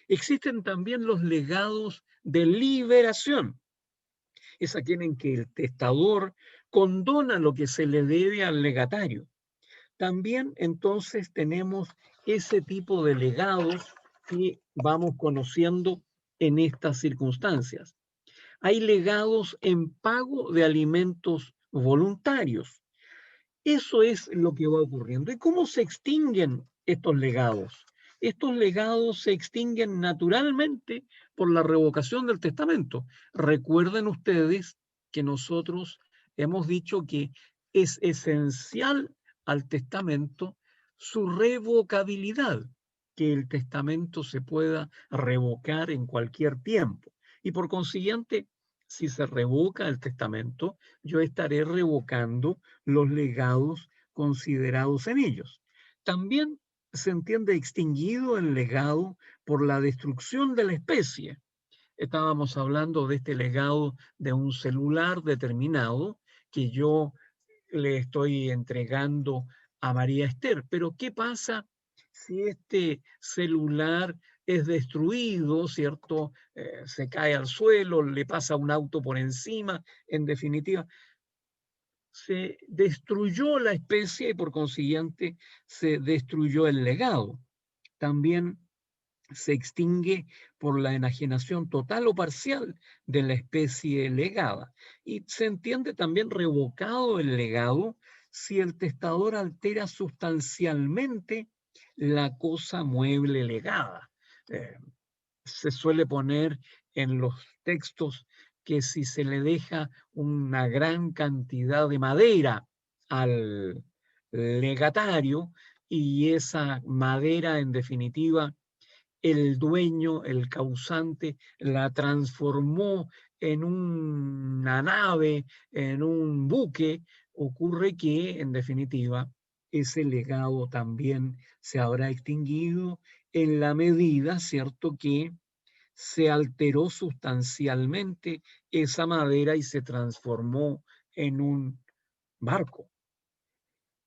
Existen también los legados de liberación. Es aquel en que el testador condona lo que se le debe al legatario. También entonces tenemos ese tipo de legados que vamos conociendo en estas circunstancias. Hay legados en pago de alimentos voluntarios. Eso es lo que va ocurriendo. ¿Y cómo se extinguen estos legados? Estos legados se extinguen naturalmente por la revocación del testamento. Recuerden ustedes que nosotros hemos dicho que es esencial al testamento su revocabilidad, que el testamento se pueda revocar en cualquier tiempo. Y por consiguiente, si se revoca el testamento, yo estaré revocando los legados considerados en ellos. También se entiende extinguido el legado por la destrucción de la especie. Estábamos hablando de este legado de un celular determinado que yo le estoy entregando a María Esther. Pero ¿qué pasa si este celular es destruido, ¿cierto? Se cae al suelo, le pasa un auto por encima, en definitiva, se destruyó la especie y por consiguiente se destruyó el legado. También se extingue por la enajenación total o parcial de la especie legada. Y se entiende también revocado el legado si el testador altera sustancialmente la cosa mueble legada. Se suele poner en los textos que si se le deja una gran cantidad de madera al legatario y esa madera en definitiva el dueño, el causante, la transformó en una nave, en un buque, ocurre que, en definitiva, ese legado también se habrá extinguido en la medida, ¿cierto?, que se alteró sustancialmente esa madera y se transformó en un barco.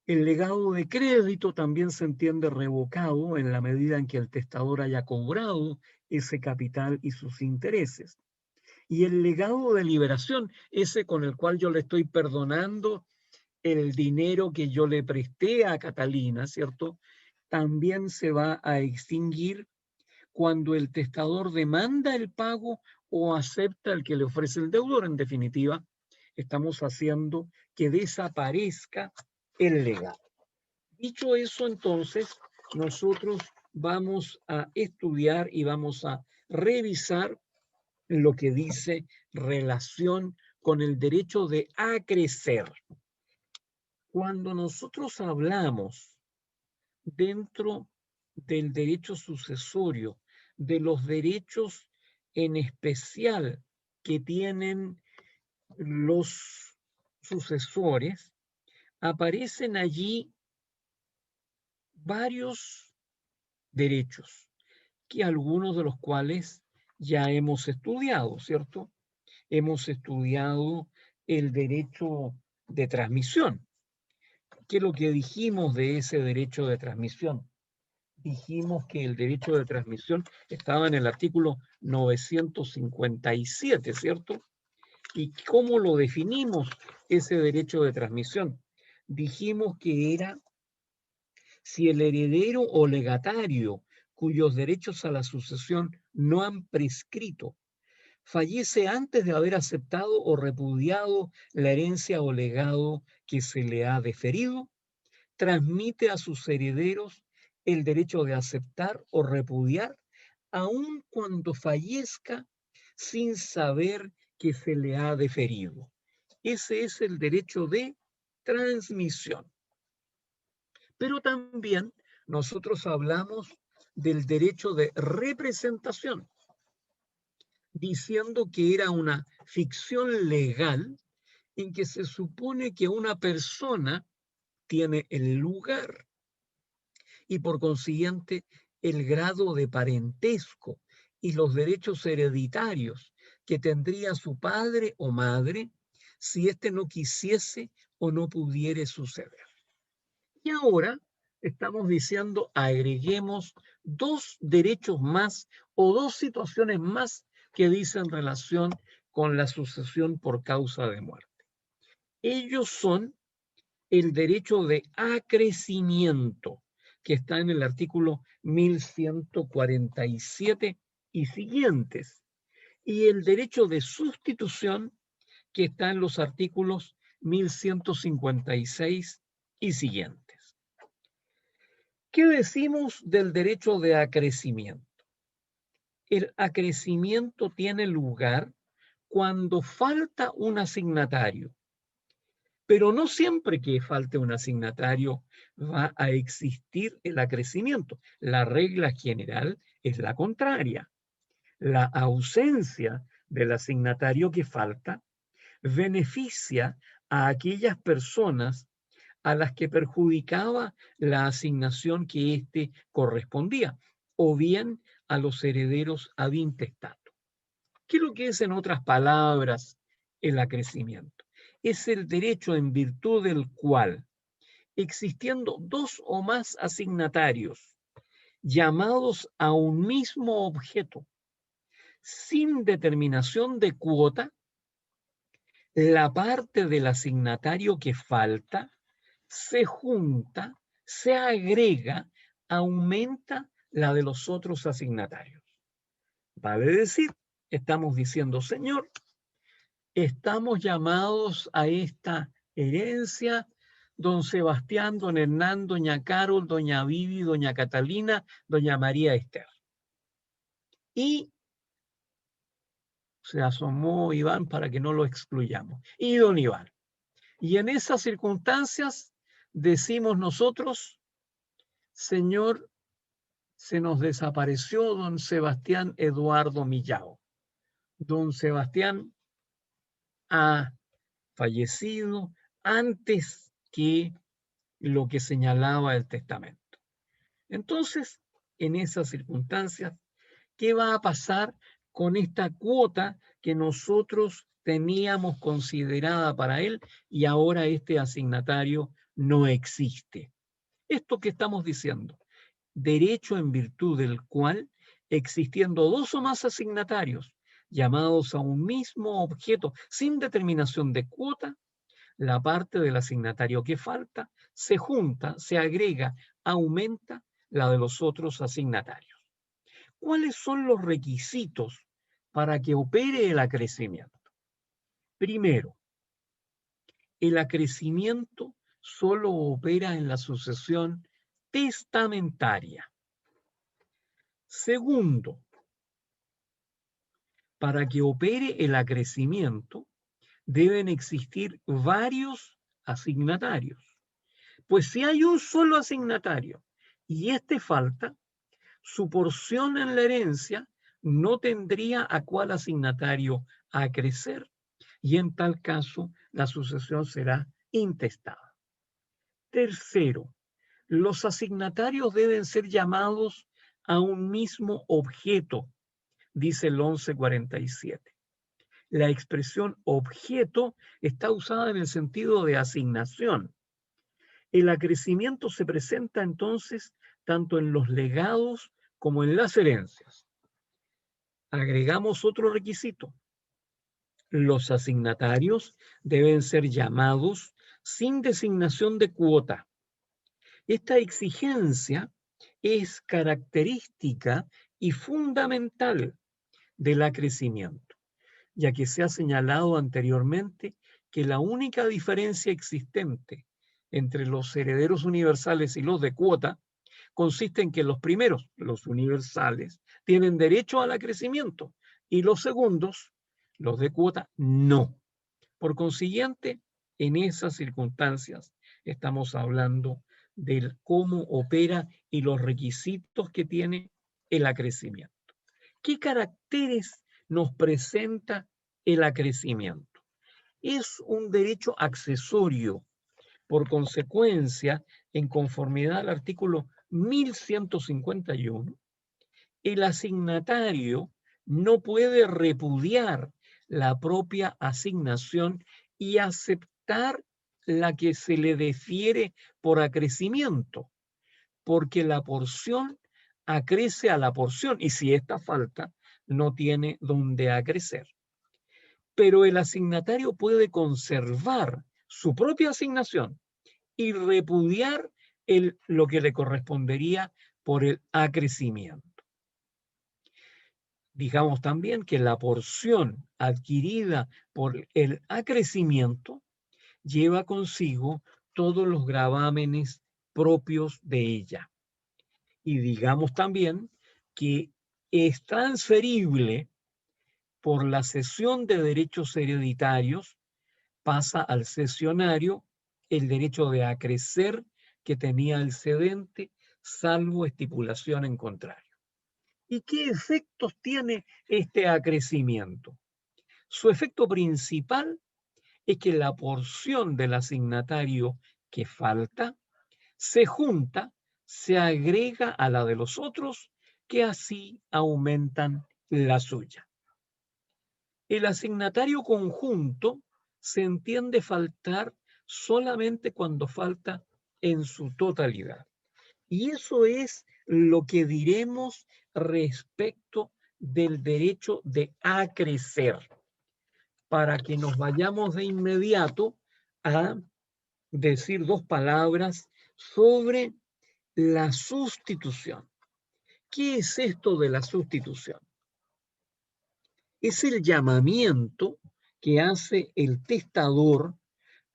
El legado de crédito también se entiende revocado en la medida en que el testador haya cobrado ese capital y sus intereses. Y el legado de liberación, ese con el cual yo le estoy perdonando el dinero que yo le presté a Catalina, ¿cierto? También se va a extinguir cuando el testador demanda el pago o acepta el que le ofrece el deudor. En definitiva, estamos haciendo que desaparezca el legado. Dicho eso, entonces, nosotros vamos a estudiar y vamos a revisar lo que dice relación con el derecho de acrecer. Cuando nosotros hablamos dentro del derecho sucesorio, de los derechos en especial que tienen los sucesores, aparecen allí varios derechos, que algunos de los cuales ya hemos estudiado, ¿cierto? Hemos estudiado el derecho de transmisión. ¿Qué es lo que dijimos de ese derecho de transmisión? dijimos que el derecho de transmisión estaba en el artículo 957, ¿cierto? ¿Y cómo lo definimos ese derecho de transmisión? Dijimos que era si el heredero o legatario cuyos derechos a la sucesión no han prescrito fallece antes de haber aceptado o repudiado la herencia o legado que se le ha deferido, transmite a sus herederos el derecho de aceptar o repudiar, aun cuando fallezca sin saber que se le ha deferido. Ese es el derecho de transmisión. Pero también nosotros hablamos del derecho de representación, diciendo que era una ficción legal en que se supone que una persona tiene el lugar y por consiguiente el grado de parentesco y los derechos hereditarios que tendría su padre o madre si éste no quisiese o no pudiere suceder. Y ahora estamos diciendo, agreguemos dos derechos más o dos situaciones más que dicen relación con la sucesión por causa de muerte. Ellos son el derecho de acrecimiento, que está en el artículo 1147 y siguientes, y el derecho de sustitución, que está en los artículos 1156 y siguientes. ¿Qué decimos del derecho de acrecimiento? El acrecimiento tiene lugar cuando falta un asignatario, pero no siempre que falte un asignatario va a existir el acrecimiento. La regla general es la contraria. La ausencia del asignatario que falta beneficia a aquellas personas a las que perjudicaba la asignación que éste correspondía, o bien a los herederos ad intestato. ¿Qué es lo que es, en otras palabras, el acrecimiento? Es el derecho en virtud del cual, existiendo dos o más asignatarios llamados a un mismo objeto, sin determinación de cuota, la parte del asignatario que falta se junta, se agrega, aumenta la de los otros asignatarios. Vale decir, estamos diciendo, Señor, estamos llamados a esta herencia, don Sebastián, don Hernán, doña Carol, doña Vivi, doña Catalina, doña María Esther. Y se asomó Iván para que no lo excluyamos. Y don Iván. Y en esas circunstancias decimos nosotros, Señor, se nos desapareció don Sebastián Eduardo Millao. Don Sebastián ha fallecido antes que lo que señalaba el testamento. Entonces, en esas circunstancias, ¿qué va a pasar con esta cuota que nosotros teníamos considerada para él y ahora este asignatario no existe? Esto que estamos diciendo, derecho en virtud del cual, existiendo dos o más asignatarios llamados a un mismo objeto sin determinación de cuota, la parte del asignatario que falta se junta, se agrega, aumenta la de los otros asignatarios. ¿Cuáles son los requisitos para que opere el acrecimiento? Primero, el acrecimiento solo opera en la sucesión testamentaria. Segundo, para que opere el acrecimiento deben existir varios asignatarios. Pues si hay un solo asignatario y este falta, su porción en la herencia no tendría a cuál asignatario acrecer y en tal caso la sucesión será intestada. Tercero, los asignatarios deben ser llamados a un mismo objeto, dice el 1147. La expresión objeto está usada en el sentido de asignación. El acrecimiento se presenta entonces tanto en los legados como en las herencias. Agregamos otro requisito. Los asignatarios deben ser llamados sin designación de cuota. Esta exigencia es característica y fundamental del acrecimiento, ya que se ha señalado anteriormente que la única diferencia existente entre los herederos universales y los de cuota consiste en que los primeros, los universales, tienen derecho al acrecimiento y los segundos, los de cuota, no. Por consiguiente, en esas circunstancias estamos hablando de cómo opera y los requisitos que tiene el acrecimiento. ¿Qué caracteres nos presenta el acrecimiento? Es un derecho accesorio. Por consecuencia, en conformidad al artículo 1151, el asignatario no puede repudiar la propia asignación y aceptar la que se le defiere por acrecimiento, porque la porción acrece a la porción y si esta falta, no tiene donde acrecer. Pero el asignatario puede conservar su propia asignación y repudiar lo que le correspondería por el acrecimiento. Digamos también que la porción adquirida por el acrecimiento lleva consigo todos los gravámenes propios de ella. Y digamos también que es transferible por la cesión de derechos hereditarios, pasa al cesionario el derecho de acrecer que tenía el cedente, salvo estipulación en contrario. ¿Y qué efectos tiene este acrecimiento? Su efecto principal es que la porción del asignatario que falta se junta, se agrega a la de los otros, que así aumentan la suya. El asignatario conjunto se entiende faltar solamente cuando falta en su totalidad. Y eso es lo que diremos respecto del derecho de acrecer, para que nos vayamos de inmediato a decir dos palabras sobre la sustitución. ¿Qué es esto de la sustitución? Es el llamamiento que hace el testador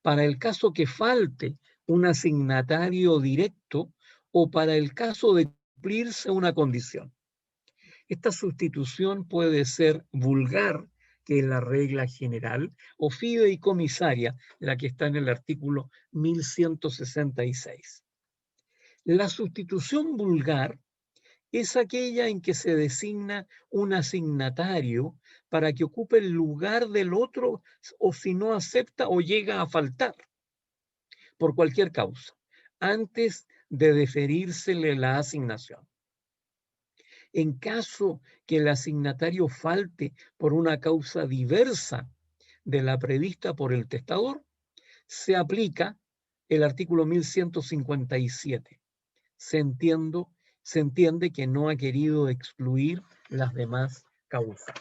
para el caso que falte un asignatario directo o para el caso de cumplirse una condición. Esta sustitución puede ser vulgar, que es la regla general, o fideicomisaria, la que está en el artículo 1166. La sustitución vulgar es aquella en que se designa un asignatario para que ocupe el lugar del otro o si no acepta o llega a faltar por cualquier causa, antes de deferírsele la asignación. En caso que el asignatario falte por una causa diversa de la prevista por el testador, se aplica el artículo 1157. Se entiende que no ha querido excluir las demás causas.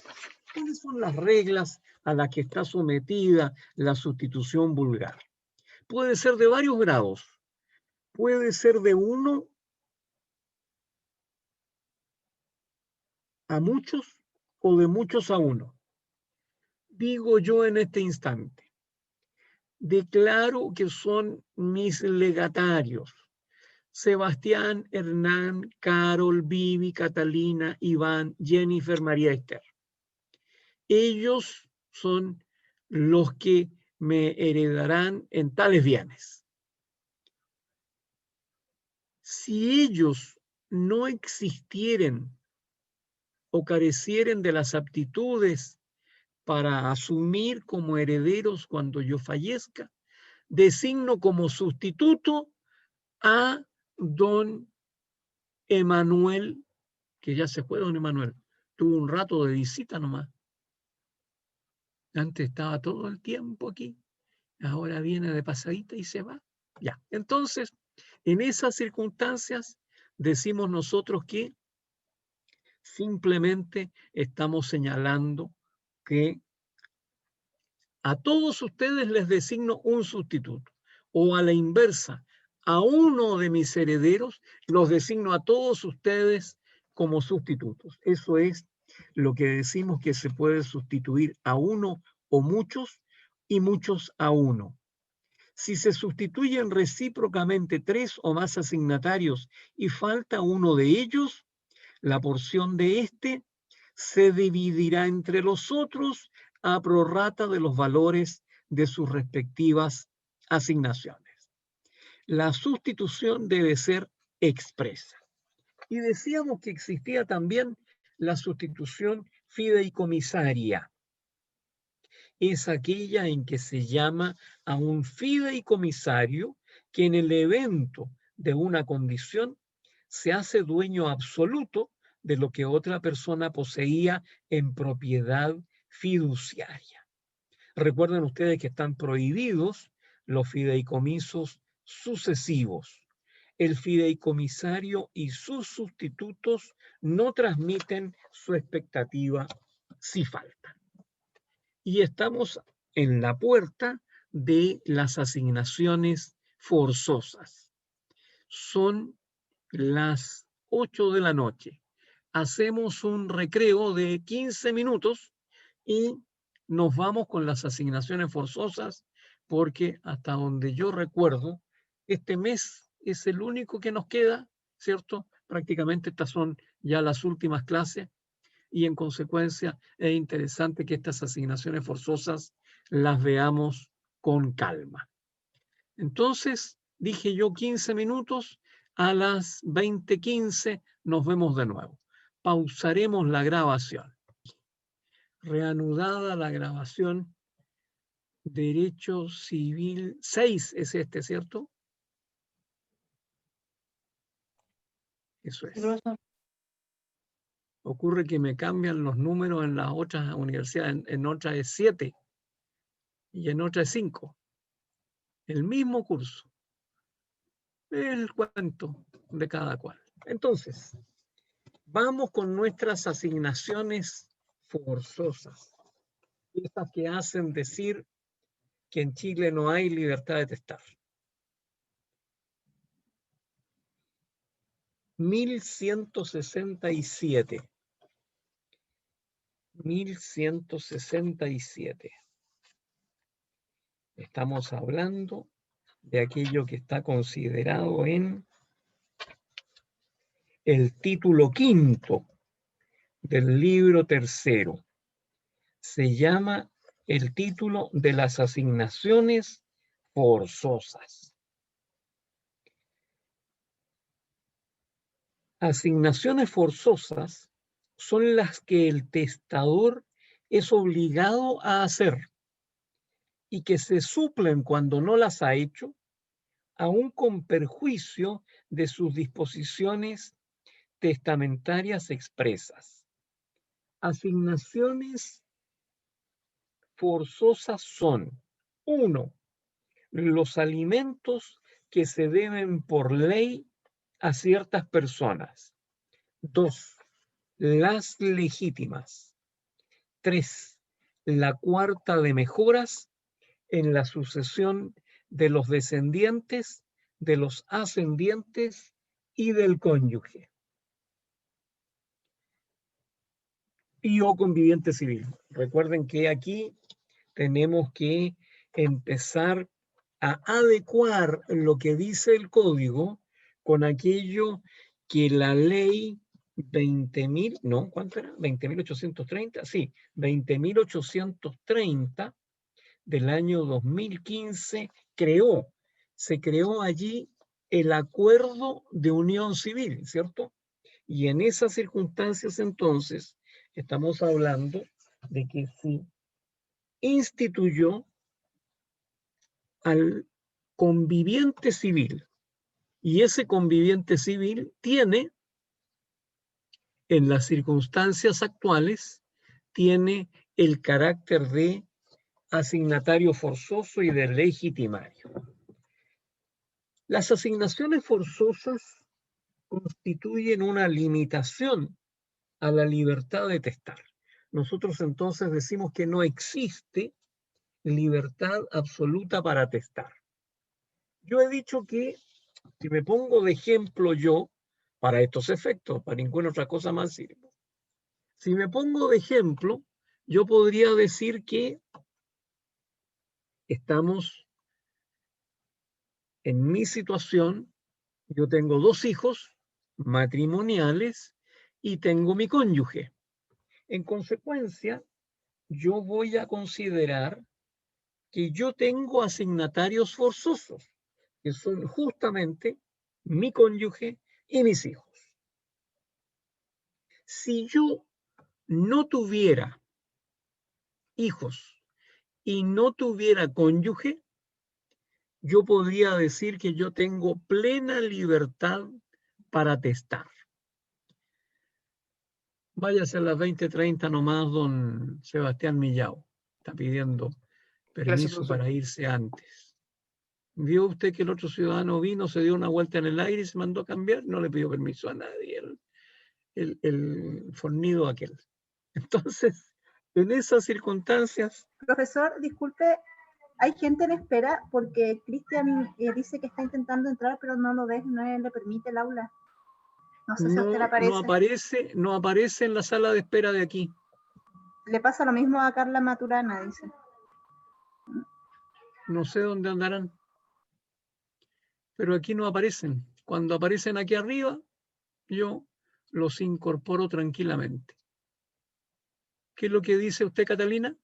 ¿Cuáles son las reglas a las que está sometida la sustitución vulgar? Puede ser de varios grados. Puede ser de 1 a muchos o de muchos a 1. Digo yo en este instante, declaro que son mis legatarios: Sebastián, Hernán, Carol, Vivi, Catalina, Iván, Jennifer, María Esther. Ellos son los que me heredarán en tales bienes. Si ellos no existieren o carecieren de las aptitudes para asumir como herederos cuando yo fallezca, designo como sustituto a don Emanuel, que ya se fue don Emanuel, tuvo un rato de visita nomás. Antes estaba todo el tiempo aquí, ahora viene de pasadita y se va. Ya, entonces, en esas circunstancias decimos nosotros que simplemente estamos señalando que a todos ustedes les designo un sustituto, o a la inversa, a uno de mis herederos los designo a todos ustedes como sustitutos. Eso es lo que decimos, que se puede sustituir a uno o muchos y muchos a uno. Si se sustituyen recíprocamente 3 o más asignatarios y falta uno de ellos, la porción de este se dividirá entre los otros a prorrata de los valores de sus respectivas asignaciones. La sustitución debe ser expresa. Y decíamos que existía también la sustitución fideicomisaria. Es aquella en que se llama a un fideicomisario que en el evento de una condición se hace dueño absoluto de lo que otra persona poseía en propiedad fiduciaria. Recuerden ustedes que están prohibidos los fideicomisos sucesivos. El fideicomisario y sus sustitutos no transmiten su expectativa si faltan. Y estamos en la puerta de las asignaciones forzosas. Son las 8 de la noche. Hacemos un recreo de 15 minutos y nos vamos con las asignaciones forzosas, porque hasta donde yo recuerdo, este mes es el único que nos queda, ¿cierto? Prácticamente estas son ya las últimas clases y en consecuencia es interesante que estas asignaciones forzosas las veamos con calma. Entonces, dije yo 15 minutos, a las 20:15 nos vemos de nuevo. Pausaremos la grabación. Reanudada la grabación. Derecho Civil 6 es este, ¿cierto? Eso es. Ocurre que me cambian los números en las otras universidades. En otras es 7 y en otras es 5. El mismo curso. El cuento de cada cual. Entonces, vamos con nuestras asignaciones forzosas. Estas que hacen decir que en Chile no hay libertad de testar. 1167. 1167. Estamos hablando de aquello que está considerado en el título 5 del libro 3. Se llama el título de las asignaciones forzosas. Asignaciones forzosas son las que el testador es obligado a hacer y que se suplen cuando no las ha hecho, aún con perjuicio de sus disposiciones testamentarias expresas. Asignaciones forzosas son: 1. Los alimentos que se deben por ley a ciertas personas. 2. Las legítimas. 3. La cuarta de mejoras en la sucesión de los descendientes, de los ascendientes y del cónyuge. Y o conviviente civil. Recuerden que aquí tenemos que empezar a adecuar lo que dice el código con aquello que la ley 20.000, no, ¿cuánto era? 20.830, sí, 20.830 del año 2015 creó. Se creó allí el acuerdo de unión civil, ¿cierto? Y en esas circunstancias entonces estamos hablando de que se instituyó al conviviente civil, y ese conviviente civil tiene, en las circunstancias actuales, tiene el carácter de asignatario forzoso y de legitimario. Las asignaciones forzosas constituyen una limitación a la libertad de testar. Nosotros entonces decimos que no existe libertad absoluta para testar. Yo he dicho que si me pongo de ejemplo yo, para estos efectos, para ninguna otra cosa más sirve. Si me pongo de ejemplo, yo podría decir que estamos en mi situación, yo tengo 2 hijos matrimoniales y tengo mi cónyuge. En consecuencia, yo voy a considerar que yo tengo asignatarios forzosos, que son justamente mi cónyuge y mis hijos. Si yo no tuviera hijos y no tuviera cónyuge, yo podría decir que yo tengo plena libertad para testar. Váyase a las 20:30 nomás, don Sebastián Millao. Está pidiendo permiso profesor. para irse antes. ¿Vio usted que el otro ciudadano vino, se dio una vuelta en el aire y se mandó a cambiar? No le pidió permiso a nadie, el fornido aquel. Entonces, en esas circunstancias, Profesor, disculpe, hay gente en espera porque Cristian dice que está intentando entrar, pero no lo deja, no le permite el aula. No sé si a usted le aparece. no aparece en la sala de espera de aquí. Le pasa lo mismo a Carla Maturana, dice. No sé dónde andarán, pero aquí no aparecen. Cuando aparecen aquí arriba, yo los incorporo tranquilamente. ¿Qué es lo que dice usted, Catalina?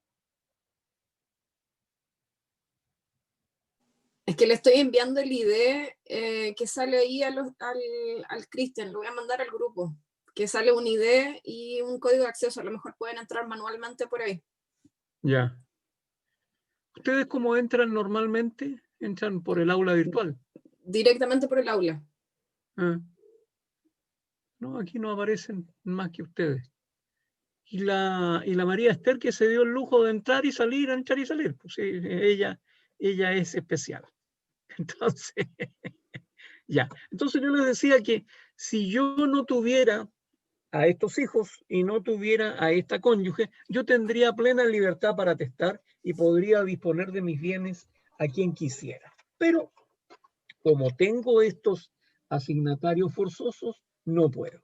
Es que le estoy enviando el ID que sale ahí al Cristian, lo voy a mandar al grupo, que sale un ID y un código de acceso, a lo mejor pueden entrar manualmente por ahí. Ya. ¿Ustedes cómo entran normalmente? Entran por el aula virtual. Directamente por el aula. Ah. No, aquí no aparecen más que ustedes. Y la María Esther, que se dio el lujo de entrar y salir, entrar y salir. Pues sí, ella es especial. Entonces, ya. Entonces yo les decía que si yo no tuviera a estos hijos y no tuviera a esta cónyuge, yo tendría plena libertad para testar y podría disponer de mis bienes a quien quisiera. Pero como tengo estos asignatarios forzosos, no puedo.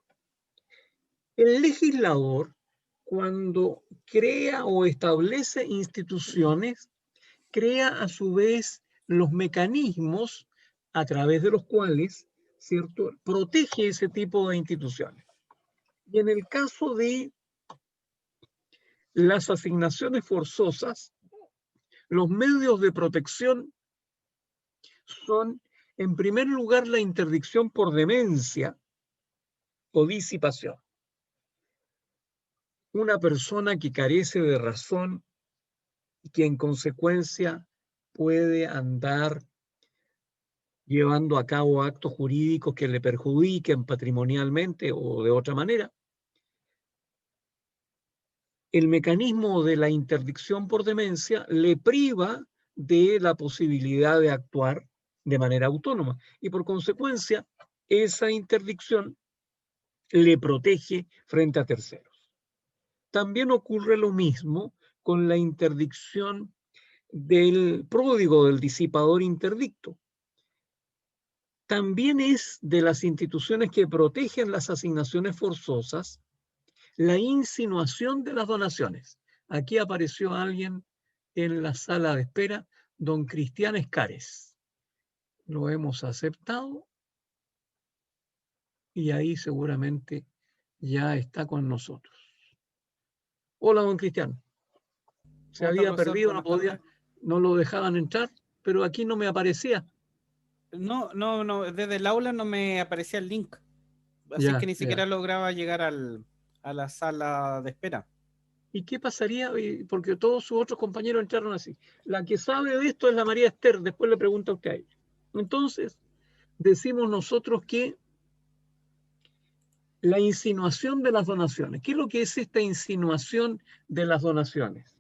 El legislador, cuando crea o establece instituciones, crea a su vez los mecanismos a través de los cuales, ¿cierto?, protege ese tipo de instituciones. Y en el caso de las asignaciones forzosas, los medios de protección son, en primer lugar, la interdicción por demencia o disipación. Una persona que carece de razón, que en consecuencia puede andar llevando a cabo actos jurídicos que le perjudiquen patrimonialmente o de otra manera. El mecanismo de la interdicción por demencia le priva de la posibilidad de actuar de manera autónoma y por consecuencia esa interdicción le protege frente a terceros. También ocurre lo mismo con la interdicción del pródigo, del disipador interdicto. También es de las instituciones que protegen las asignaciones forzosas la insinuación de las donaciones. Aquí apareció alguien en la sala de espera, don Cristian Escares. Lo hemos aceptado y ahí seguramente ya está con nosotros. Hola, don Cristian. Se había perdido, no lo dejaban entrar, pero aquí no me aparecía. No, desde el aula no me aparecía el link. Así que ni siquiera lograba llegar a la sala de espera. ¿Y qué pasaría? Porque todos sus otros compañeros entraron así. La que sabe de esto es la María Esther, después le pregunta a usted a ella. Entonces, decimos nosotros que la insinuación de las donaciones. ¿Qué es lo que es esta insinuación de las donaciones?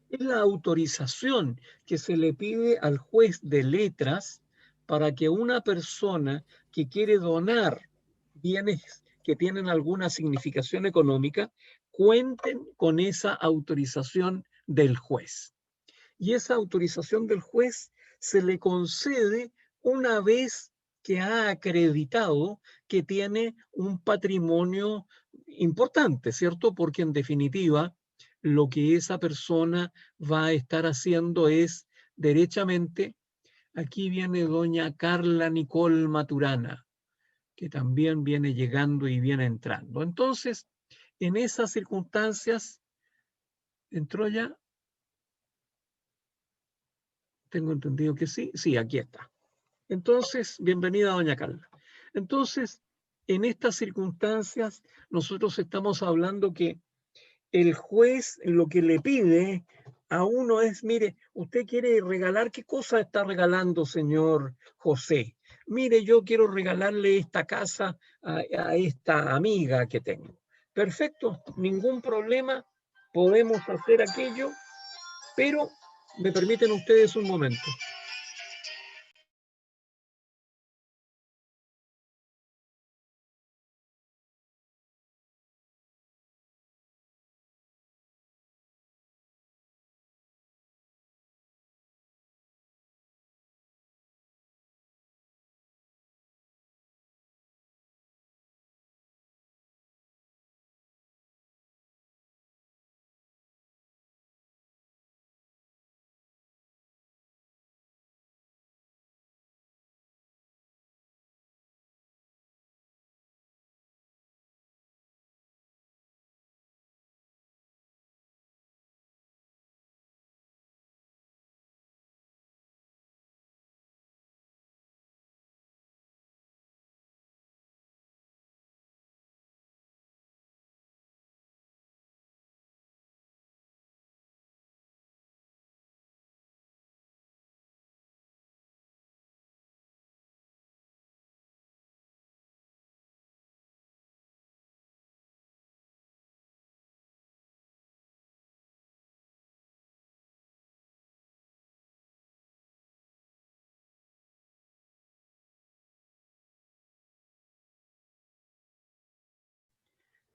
Es la autorización que se le pide al juez de letras para que una persona que quiere donar bienes que tienen alguna significación económica, cuenten con esa autorización del juez. Y esa autorización del juez se le concede una vez que ha acreditado que tiene un patrimonio importante, ¿cierto? Porque en definitiva, lo que esa persona va a estar haciendo es derechamente, aquí viene doña Carla Nicole Maturana, que también viene llegando y viene entrando. Entonces, en esas circunstancias, ¿entró ya? Tengo entendido que sí. Sí, aquí está. Entonces, bienvenida doña Carla. Entonces, en estas circunstancias, nosotros estamos hablando que el juez lo que le pide a uno es, mire, usted quiere regalar, ¿qué cosa está regalando, señor José? Mire, yo quiero regalarle esta casa a esta amiga que tengo. Perfecto, ningún problema, podemos hacer aquello, pero me permiten ustedes un momento.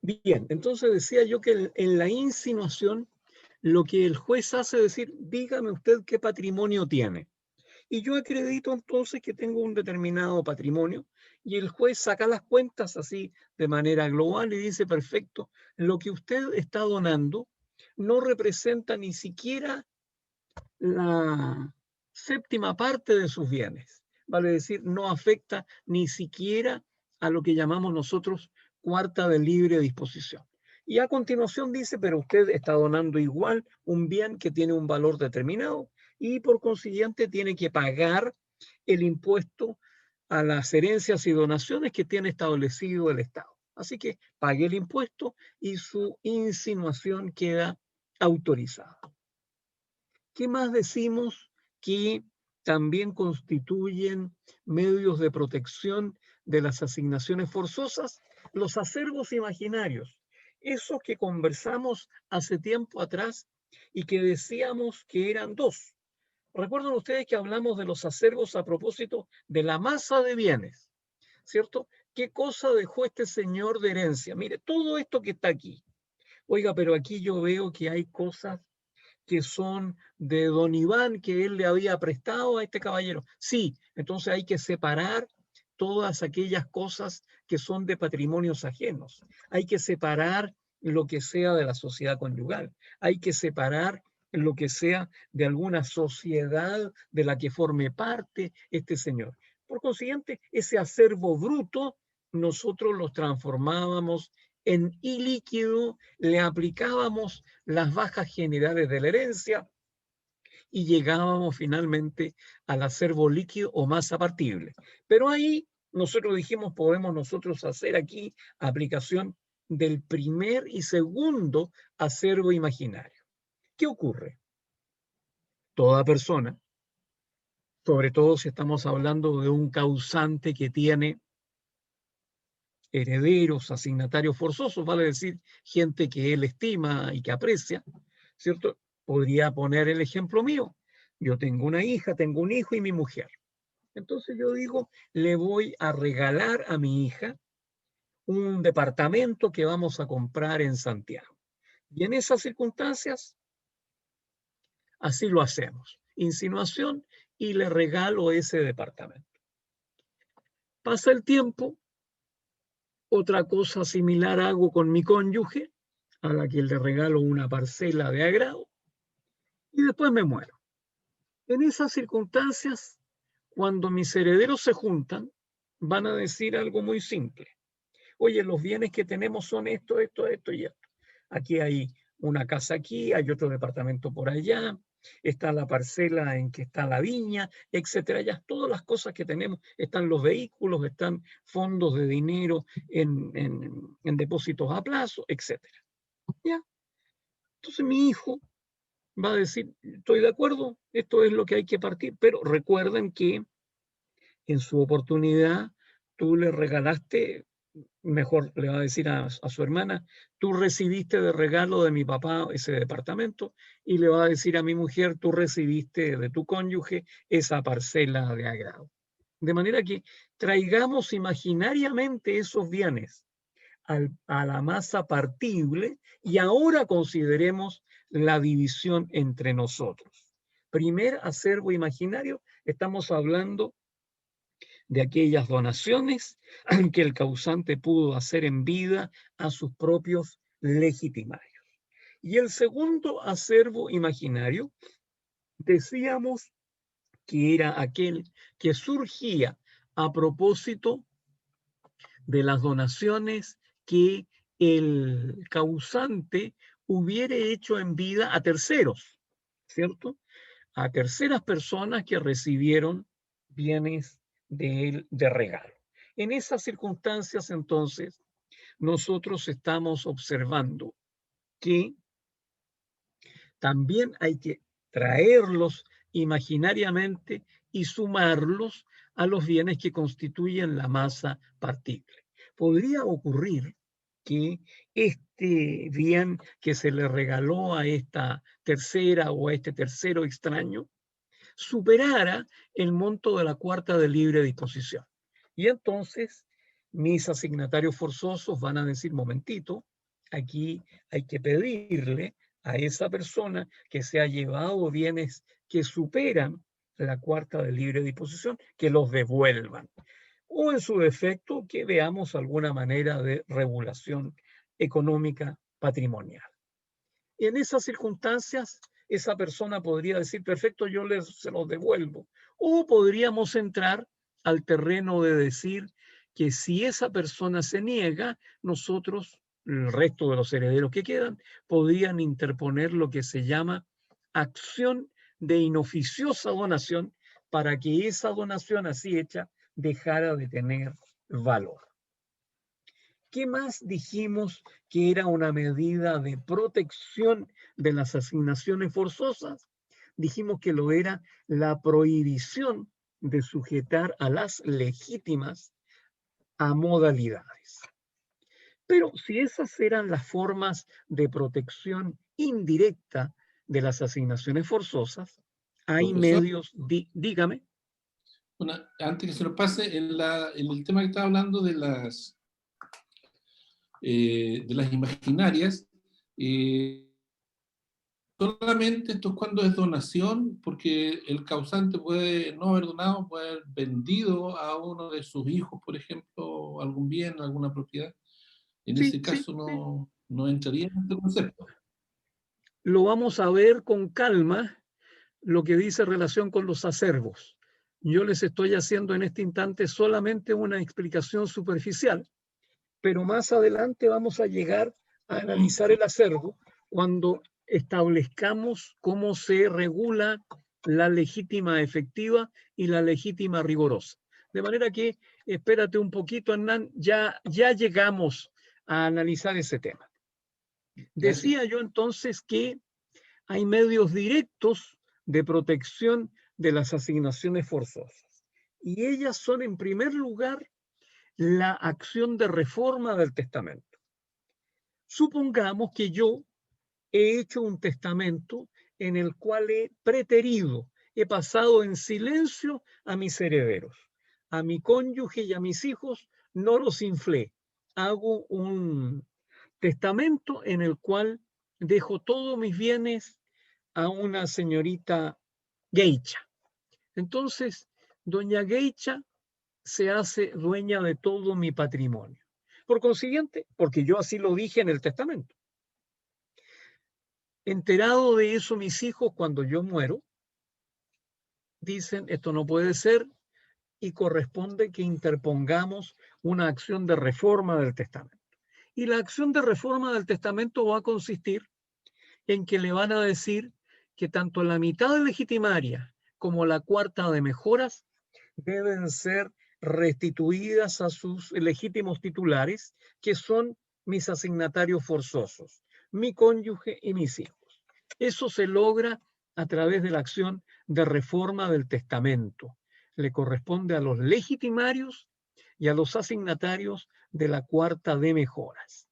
Bien, entonces decía yo que en la insinuación lo que el juez hace es decir, dígame usted qué patrimonio tiene. Y yo acredito entonces que tengo un determinado patrimonio y el juez saca las cuentas así de manera global y dice, perfecto, lo que usted está donando no representa ni siquiera la séptima parte de sus bienes. Vale decir, no afecta ni siquiera a lo que llamamos nosotros cuarta de libre disposición. Y a continuación dice, pero usted está donando igual un bien que tiene un valor determinado y por consiguiente tiene que pagar el impuesto a las herencias y donaciones que tiene establecido el Estado. Así que pague el impuesto y su insinuación queda autorizada. ¿Qué más decimos que también constituyen medios de protección de las asignaciones forzosas? Los acervos imaginarios, esos que conversamos hace tiempo atrás y que decíamos que eran dos. Recuerdan ustedes que hablamos de los acervos a propósito de la masa de bienes, ¿cierto? ¿Qué cosa dejó este señor de herencia? Mire, todo esto que está aquí. Oiga, pero aquí yo veo que hay cosas que son de don Iván, que él le había prestado a este caballero. Sí, entonces hay que separar todas aquellas cosas que son de patrimonios ajenos. Hay que separar lo que sea de la sociedad conyugal. Hay que separar lo que sea de alguna sociedad de la que forme parte este señor. Por consiguiente, ese acervo bruto nosotros lo transformábamos en ilíquido, le aplicábamos las bajas generales de la herencia y llegábamos finalmente al acervo líquido o masa partible. Pero ahí nosotros dijimos, podemos nosotros hacer aquí aplicación del primer y segundo acervo imaginario. ¿Qué ocurre? Toda persona, sobre todo si estamos hablando de un causante que tiene herederos, asignatarios forzosos, vale decir, gente que él estima y que aprecia, ¿cierto? Podría poner el ejemplo mío. Yo tengo una hija, tengo un hijo y mi mujer. Entonces yo digo, le voy a regalar a mi hija un departamento que vamos a comprar en Santiago. Y en esas circunstancias, así lo hacemos. Insinuación y le regalo ese departamento. Pasa el tiempo, otra cosa similar hago con mi cónyuge, a la que le regalo una parcela de agrado, y después me muero. En esas circunstancias, cuando mis herederos se juntan, van a decir algo muy simple. Oye, los bienes que tenemos son esto, esto, esto y esto. Aquí hay una casa aquí, hay otro departamento por allá, está la parcela en que está la viña, etcétera. Ya todas las cosas que tenemos, están los vehículos, están fondos de dinero en depósitos a plazo, etcétera. ¿Ya? Entonces mi hijo va a decir, estoy de acuerdo, esto es lo que hay que partir, pero recuerden que en su oportunidad tú le regalaste, mejor le va a decir a su hermana, tú recibiste de regalo de mi papá ese departamento, y le va a decir a mi mujer, tú recibiste de tu cónyuge esa parcela de agrado. De manera que traigamos imaginariamente esos bienes a la masa partible y ahora consideremos la división entre nosotros. Primer acervo imaginario, estamos hablando de aquellas donaciones que el causante pudo hacer en vida a sus propios legitimarios. Y el segundo acervo imaginario, decíamos que era aquel que surgía a propósito de las donaciones que el causante hubiera hecho en vida a terceros, ¿cierto? A terceras personas que recibieron bienes de él de regalo. En esas circunstancias, entonces, nosotros estamos observando que también hay que traerlos imaginariamente y sumarlos a los bienes que constituyen la masa partible. Podría ocurrir que este bien que se le regaló a esta tercera o a este tercero extraño superara el monto de la cuarta de libre disposición. Y entonces mis asignatarios forzosos van a decir, momentito, aquí hay que pedirle a esa persona que se ha llevado bienes que superan la cuarta de libre disposición, que los devuelvan. O en su defecto, que veamos alguna manera de regulación económica patrimonial. Y en esas circunstancias, esa persona podría decir, perfecto, yo se los devuelvo. O podríamos entrar al terreno de decir que si esa persona se niega, nosotros, el resto de los herederos que quedan, podrían interponer lo que se llama acción de inoficiosa donación para que esa donación así hecha dejara de tener valor. ¿Qué más dijimos que era una medida de protección de las asignaciones forzosas? Dijimos que lo era la prohibición de sujetar a las legítimas a modalidades. Pero si esas eran las formas de protección indirecta de las asignaciones forzosas, hay Profesor, medios, dígame. Antes que se nos pase, en el tema que estaba hablando de las imaginarias, solamente esto es cuando es donación, porque el causante puede no haber donado, puede haber vendido a uno de sus hijos, por ejemplo, algún bien, alguna propiedad. En ese caso no entraría en este concepto. Lo vamos a ver con calma, lo que dice relación con los acervos. Yo les estoy haciendo en este instante solamente una explicación superficial, pero más adelante vamos a llegar a analizar el acervo cuando establezcamos cómo se regula la legítima efectiva y la legítima rigorosa. De manera que, espérate un poquito, Hernán, ya llegamos a analizar ese tema. Decía yo entonces que hay medios directos de protección de las asignaciones forzosas. Y ellas son, en primer lugar, la acción de reforma del testamento. Supongamos que yo he hecho un testamento en el cual he preterido, he pasado en silencio a mis herederos. A mi cónyuge y a mis hijos no los inflé. hago un testamento en el cual dejo todos mis bienes a una señorita Geisha. Entonces, doña Geisha se hace dueña de todo mi patrimonio. Por consiguiente, porque yo así lo dije en el testamento. Enterado de eso, mis hijos, cuando yo muero, dicen, esto no puede ser, y corresponde que interpongamos una acción de reforma del testamento. Y la acción de reforma del testamento va a consistir en que le van a decir que tanto la mitad de legitimaria como la cuarta de mejoras deben ser restituidas a sus legítimos titulares, que son mis asignatarios forzosos, mi cónyuge y mis hijos. Eso se logra a través de la acción de reforma del testamento. Le corresponde a los legitimarios y a los asignatarios de la cuarta de mejoras.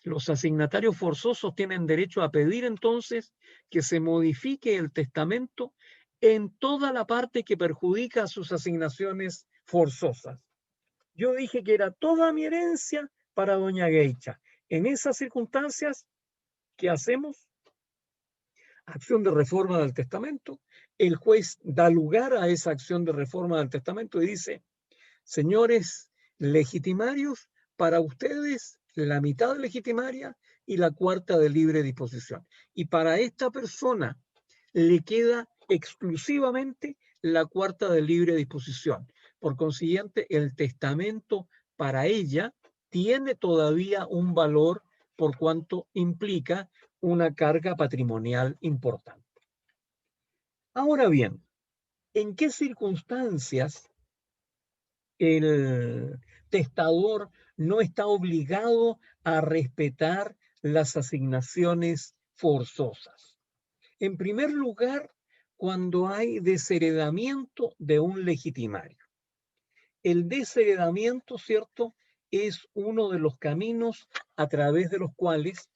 Los asignatarios forzosos tienen derecho a pedir entonces que se modifique el testamento en toda la parte que perjudica a sus asignaciones forzosas. Yo dije que era toda mi herencia para doña Geisha. En esas circunstancias, ¿qué hacemos? Acción de reforma del testamento. El juez da lugar a esa acción de reforma del testamento y dice, señores legitimarios, para ustedes la mitad legitimaria y la cuarta de libre disposición. Y para esta persona le queda exclusivamente la cuarta de libre disposición. Por consiguiente, el testamento para ella tiene todavía un valor por cuanto implica una carga patrimonial importante. Ahora bien, ¿en qué circunstancias el testador no está obligado a respetar las asignaciones forzosas? En primer lugar, cuando hay desheredamiento de un legitimario. El desheredamiento, ¿cierto?, es uno de los caminos a través de los cuales,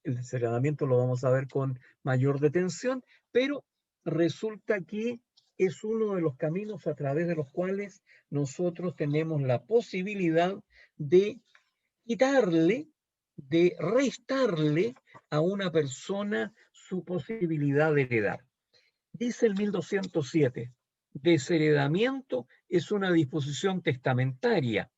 el desheredamiento lo vamos a ver con mayor detención, pero resulta que es uno de los caminos a través de los cuales nosotros tenemos la posibilidad de quitarle, de restarle a una persona su posibilidad de heredar. Dice el 1207, desheredamiento es una disposición testamentaria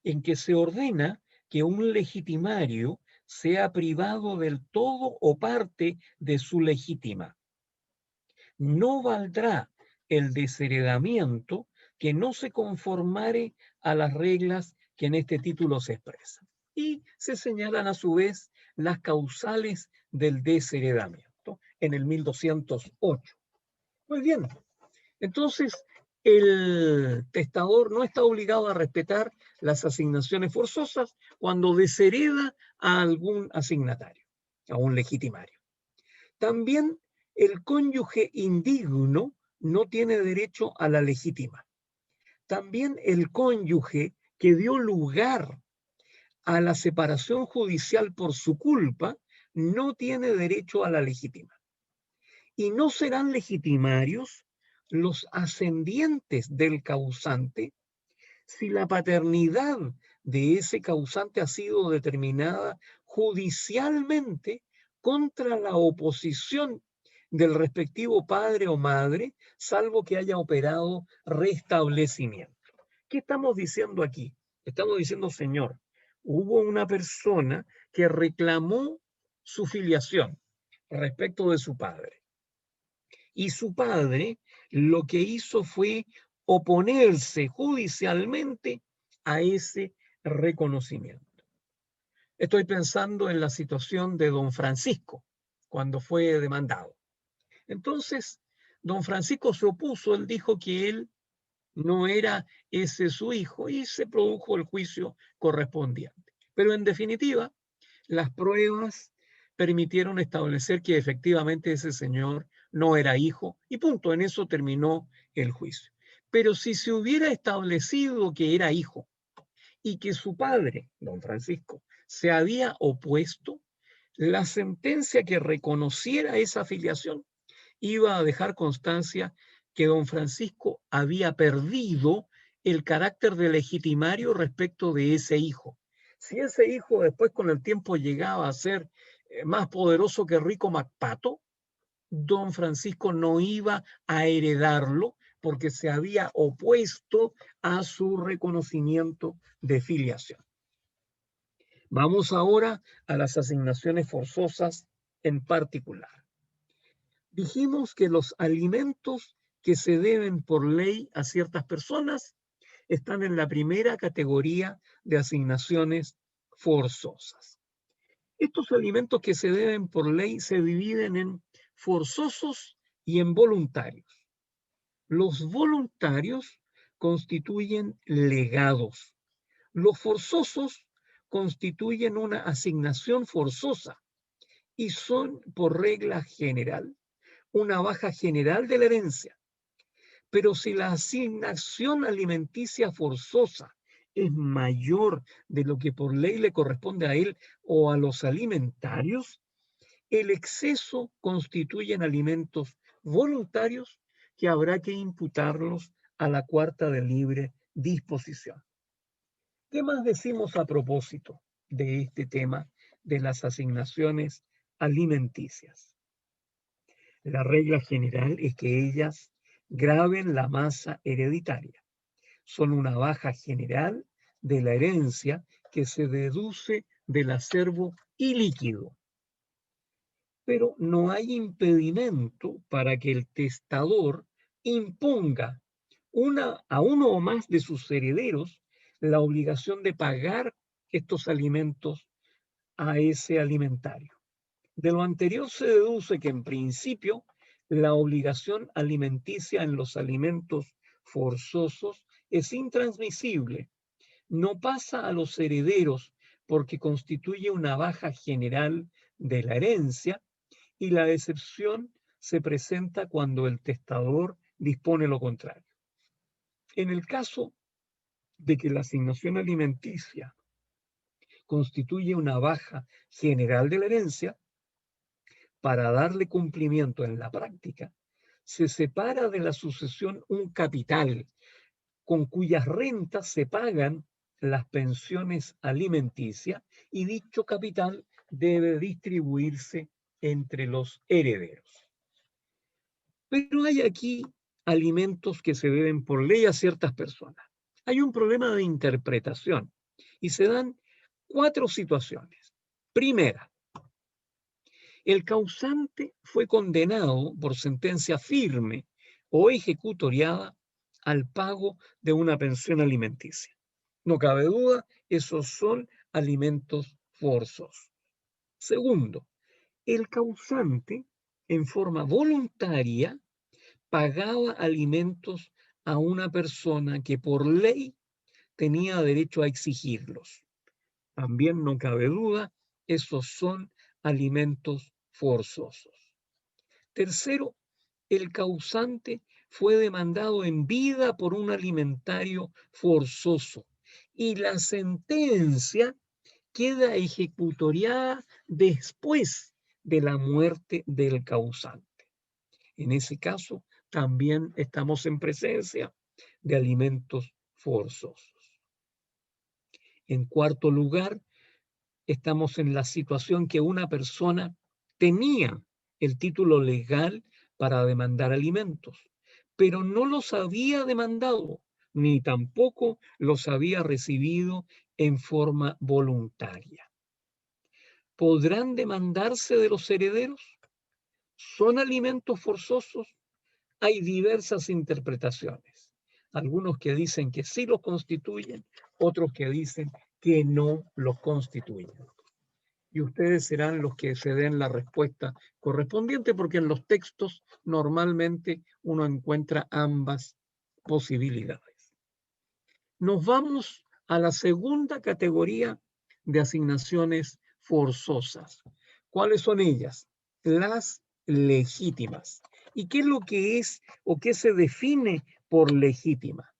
en que se ordena que un legitimario sea privado del todo o parte de su legítima. No valdrá el desheredamiento que no se conformare a las reglas que en este título se expresan. Y se señalan a su vez las causales del desheredamiento en el 1208. Muy bien, entonces el testador no está obligado a respetar las asignaciones forzosas cuando deshereda a algún asignatario, a un legitimario. También el cónyuge indigno no tiene derecho a la legítima. También el cónyuge que dio lugar a la separación judicial por su culpa no tiene derecho a la legítima. Y no serán legitimarios los ascendientes del causante si la paternidad de ese causante ha sido determinada judicialmente contra la oposición del respectivo padre o madre, salvo que haya operado restablecimiento. ¿Qué estamos diciendo aquí? Estamos diciendo, señor, hubo una persona que reclamó su filiación respecto de su padre. Y su padre lo que hizo fue oponerse judicialmente a ese reconocimiento. Estoy pensando en la situación de don Francisco, cuando fue demandado. Entonces, don Francisco se opuso, él dijo que él no era ese su hijo y se produjo el juicio correspondiente. Pero en definitiva, las pruebas permitieron establecer que efectivamente ese señor no era hijo y punto, en eso terminó el juicio. Pero si se hubiera establecido que era hijo y que su padre, don Francisco, se había opuesto, la sentencia que reconociera esa filiación iba a dejar constancia que don Francisco había perdido el carácter de legitimario respecto de ese hijo. Si ese hijo después con el tiempo llegaba a ser más poderoso que Rico MacPato, don Francisco no iba a heredarlo porque se había opuesto a su reconocimiento de filiación. Vamos ahora a las asignaciones forzosas en particular. Dijimos que los alimentos que se deben por ley a ciertas personas están en la primera categoría de asignaciones forzosas. Estos alimentos que se deben por ley se dividen en forzosos y en voluntarios. Los voluntarios constituyen legados. Los forzosos constituyen una asignación forzosa y son, por regla general, una baja general de la herencia. Pero si la asignación alimenticia forzosa es mayor de lo que por ley le corresponde a él o a los alimentarios, el exceso constituyen alimentos voluntarios que habrá que imputarlos a la cuarta de libre disposición. ¿Qué más decimos a propósito de este tema de las asignaciones alimenticias? La regla general es que ellas graven la masa hereditaria. Son una baja general de la herencia que se deduce del acervo ilíquido. Pero no hay impedimento para que el testador imponga a uno o más de sus herederos la obligación de pagar estos alimentos a ese alimentario. De lo anterior se deduce que en principio la obligación alimenticia en los alimentos forzosos es intransmisible. No pasa a los herederos porque constituye una baja general de la herencia y la excepción se presenta cuando el testador dispone lo contrario. En el caso de que la asignación alimenticia constituye una baja general de la herencia, para darle cumplimiento en la práctica, se separa de la sucesión un capital con cuyas rentas se pagan las pensiones alimenticias y dicho capital debe distribuirse entre los herederos. Pero hay aquí alimentos que se deben por ley a ciertas personas. Hay un problema de interpretación y se dan 4 situaciones. Primera, el causante fue condenado por sentencia firme o ejecutoriada al pago de una pensión alimenticia. No cabe duda, esos son alimentos forzosos. Segundo, el causante, en forma voluntaria, pagaba alimentos a una persona que por ley tenía derecho a exigirlos. También no cabe duda, esos son alimentos forzosos. Tercero, el causante fue demandado en vida por un alimentario forzoso y la sentencia queda ejecutoriada después de la muerte del causante. En ese caso, también estamos en presencia de alimentos forzosos. En cuarto lugar, estamos en la situación que una persona tenía el título legal para demandar alimentos, pero no los había demandado, ni tampoco los había recibido en forma voluntaria. ¿Podrán demandarse de los herederos? ¿Son alimentos forzosos? Hay diversas interpretaciones. Algunos que dicen que sí los constituyen, otros que dicen que no los constituyen. Y ustedes serán los que se den la respuesta correspondiente, porque en los textos normalmente uno encuentra ambas posibilidades. Nos vamos a la segunda categoría de asignaciones forzosas. ¿Cuáles son ellas? Las legítimas. ¿Y qué es lo que es o qué se define por legítima?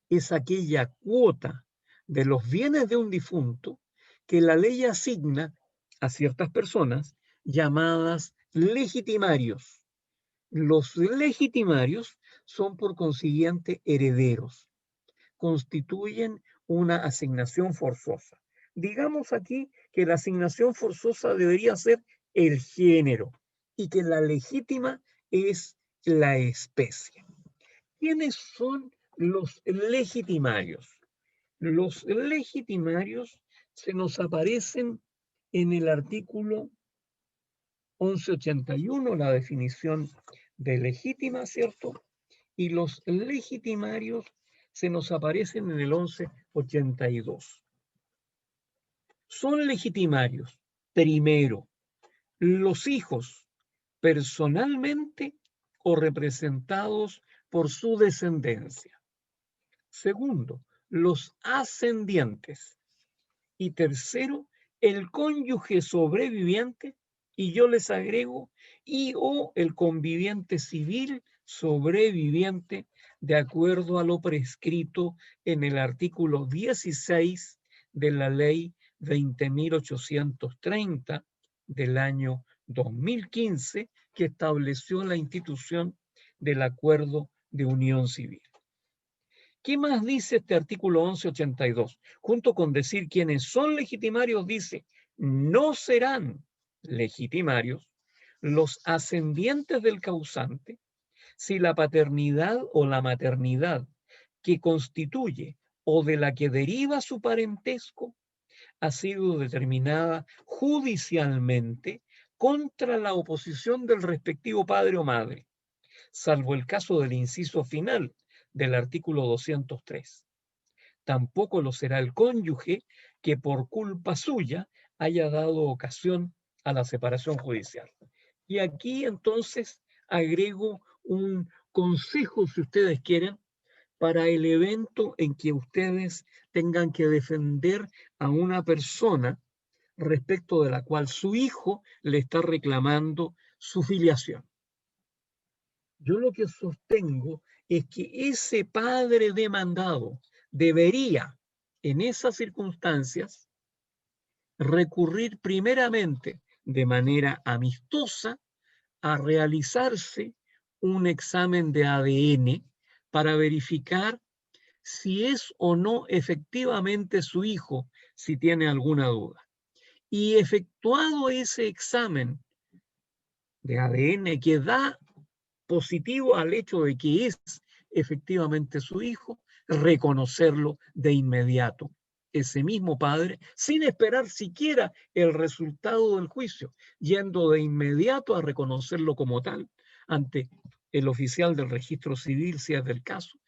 Es aquella cuota de los bienes de un difunto que la ley asigna a ciertas personas llamadas legitimarios. Los legitimarios son por consiguiente herederos. Constituyen una asignación forzosa. Digamos aquí que la asignación forzosa debería ser el género y que la legítima es la especie. ¿Quiénes son los legitimarios? Los legitimarios se nos aparecen en el artículo 1181, la definición de legítima, ¿cierto? Y los legitimarios se nos aparecen en el 1182. Son legitimarios, primero, los hijos personalmente o representados por su descendencia. Segundo, los ascendientes. Y tercero, el cónyuge sobreviviente, y yo les agrego, y o el conviviente civil sobreviviente, de acuerdo a lo prescrito en el artículo 16 de la ley 20.830 del año 2015, que estableció la institución del acuerdo de unión civil. ¿Qué más dice este artículo 1182? Junto con decir quiénes son legitimarios, dice, no serán legitimarios los ascendientes del causante si la paternidad o la maternidad que constituye o de la que deriva su parentesco ha sido determinada judicialmente contra la oposición del respectivo padre o madre, salvo el caso del inciso final del artículo 203. Tampoco lo será el cónyuge que por culpa suya haya dado ocasión a la separación judicial. Y aquí entonces agrego un consejo, si ustedes quieren, para el evento en que ustedes tengan que defender a una persona respecto de la cual su hijo le está reclamando su filiación. Yo lo que sostengo es que ese padre demandado debería, en esas circunstancias, recurrir primeramente de manera amistosa a realizarse un examen de ADN para verificar si es o no efectivamente su hijo, si tiene alguna duda. Y efectuado ese examen de ADN que da positivo al hecho de que es efectivamente su hijo, reconocerlo de inmediato, ese mismo padre, sin esperar siquiera el resultado del juicio, yendo de inmediato a reconocerlo como tal ante el oficial del registro civil, si es del caso,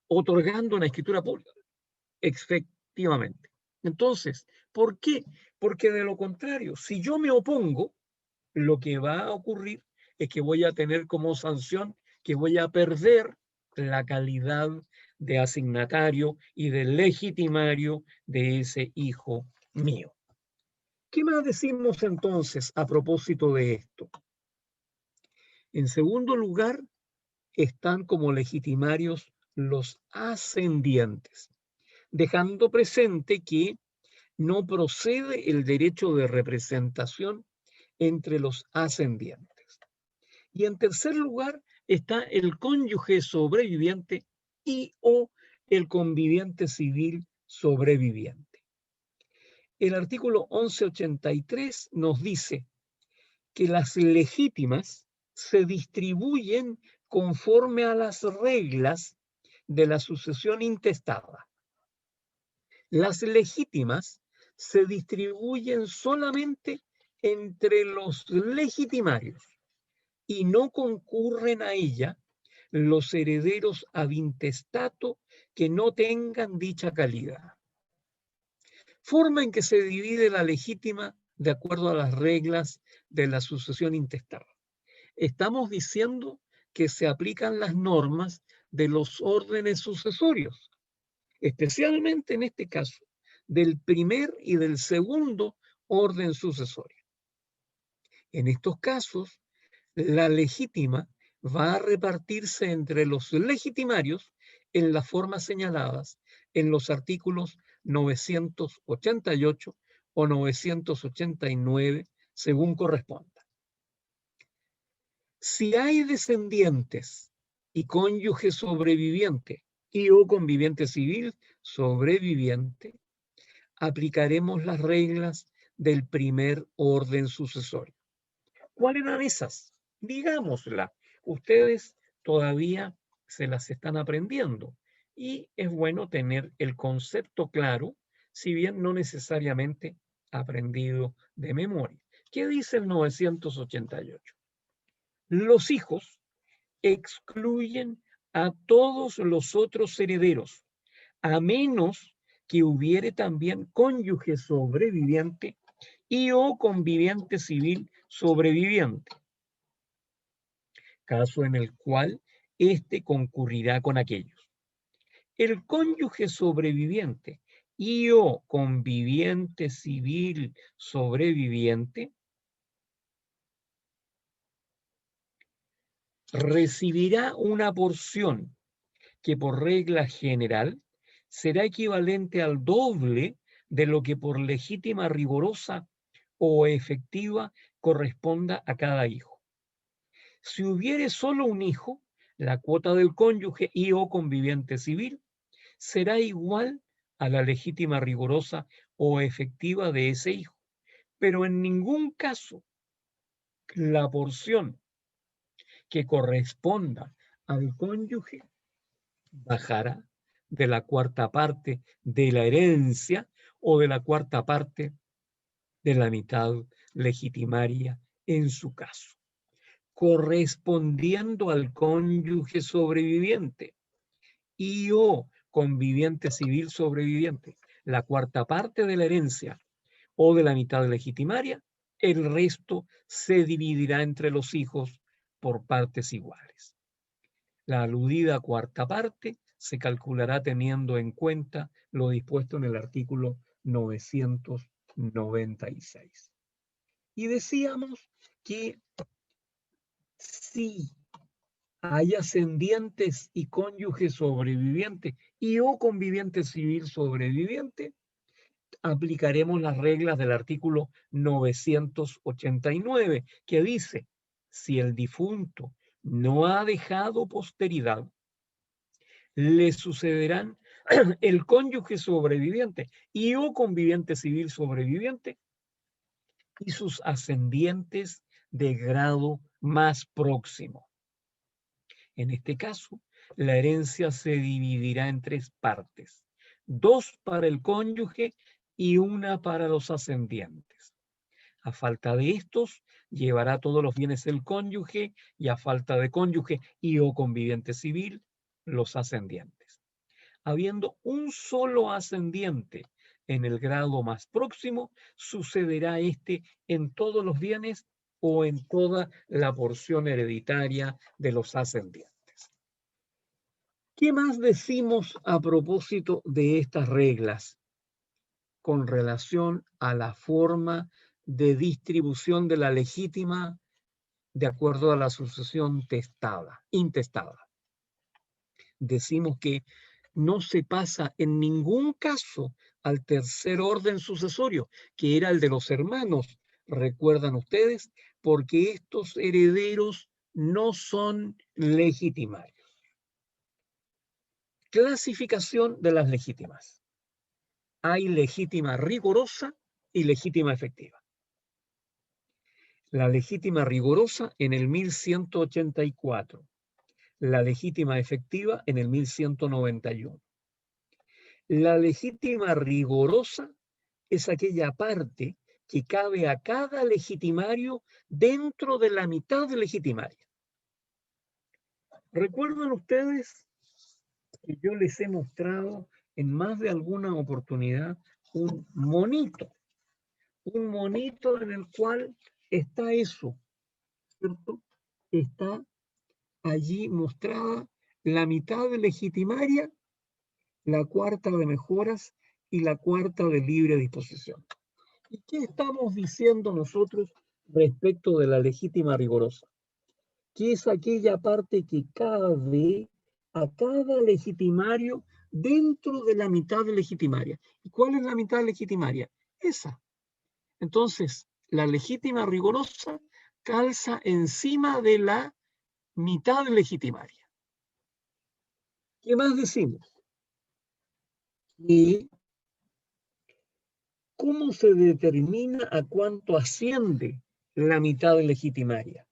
otorgando una escritura pública, efectivamente. Entonces, ¿por qué? Porque de lo contrario, si yo me opongo, lo que va a ocurrir es que voy a tener como sanción que voy a perder la calidad de asignatario y de legitimario de ese hijo mío. ¿Qué más decimos entonces a propósito de esto? En segundo lugar, están como legitimarios los ascendientes, dejando presente que no procede el derecho de representación entre los ascendientes. Y en tercer lugar está el cónyuge sobreviviente y o el conviviente civil sobreviviente. El artículo 1183 nos dice que las legítimas se distribuyen conforme a las reglas de la sucesión intestada. Las legítimas se distribuyen solamente entre los legitimarios y no concurren a ella los herederos ad intestato que no tengan dicha calidad. Forma en que se divide la legítima de acuerdo a las reglas de la sucesión intestada. Estamos diciendo que se aplican las normas de los órdenes sucesorios, especialmente en este caso, del primer y del segundo orden sucesorio. En estos casos, la legítima va a repartirse entre los legitimarios en las formas señaladas en los artículos 988 o 989, según corresponda. Si hay descendientes y cónyuge sobreviviente y o conviviente civil sobreviviente, aplicaremos las reglas del primer orden sucesorio. ¿Cuáles eran esas? Digámosla. Ustedes todavía se las están aprendiendo y es bueno tener el concepto claro, si bien no necesariamente aprendido de memoria. ¿Qué dice el 988? Los hijos excluyen a todos los otros herederos, a menos que hubiere también cónyuge sobreviviente y o conviviente civil sobreviviente, caso en el cual éste concurrirá con aquellos. El cónyuge sobreviviente y o conviviente civil sobreviviente recibirá una porción que por regla general será equivalente al doble de lo que por legítima rigurosa o efectiva corresponda a cada hijo. Si hubiere solo un hijo, la cuota del cónyuge y o conviviente civil será igual a la legítima rigurosa o efectiva de ese hijo, pero en ningún caso la porción que corresponda al cónyuge bajará de la cuarta parte de la herencia o de la cuarta parte de la mitad legitimaria en su caso, correspondiendo al cónyuge sobreviviente y o conviviente civil sobreviviente, la cuarta parte de la herencia o de la mitad legitimaria, el resto se dividirá entre los hijos por partes iguales. La aludida cuarta parte se calculará teniendo en cuenta lo dispuesto en el artículo 996. Y decíamos que si hay ascendientes y cónyuge sobreviviente y o conviviente civil sobreviviente, aplicaremos las reglas del artículo 989, que dice, si el difunto no ha dejado posteridad, le sucederán el cónyuge sobreviviente y o conviviente civil sobreviviente y sus ascendientes de grado más próximo. En este caso, la herencia se dividirá en tres partes, 2 para el cónyuge y 1 para los ascendientes. A falta de estos, llevará todos los bienes el cónyuge y a falta de cónyuge y o conviviente civil, los ascendientes. Habiendo un solo ascendiente en el grado más próximo, sucederá este en todos los bienes o en toda la porción hereditaria de los ascendientes. ¿Qué más decimos a propósito de estas reglas con relación a la forma de distribución de la legítima de acuerdo a la sucesión intestada? Decimos que no se pasa en ningún caso al tercer orden sucesorio, que era el de los hermanos, recuerdan ustedes, porque estos herederos no son legitimarios. Clasificación de las legítimas. Hay legítima rigurosa y legítima efectiva. La legítima rigurosa en el 1184. La legítima efectiva en el 1191. La legítima rigurosa es aquella parte que cabe a cada legitimario dentro de la mitad legitimaria. ¿Recuerdan ustedes que yo les he mostrado en más de alguna oportunidad un monito en el cual está eso, ¿cierto? Está allí mostrada la mitad legitimaria, la cuarta de mejoras y la cuarta de libre disposición. ¿Y qué estamos diciendo nosotros respecto de la legítima rigurosa? Que es aquella parte que cabe a cada legitimario dentro de la mitad legitimaria. ¿Y cuál es la mitad legitimaria? Esa. Entonces, la legítima rigurosa calza encima de la mitad legitimaria. ¿Qué más decimos? Y ¿cómo se determina a cuánto asciende la mitad legitimaria?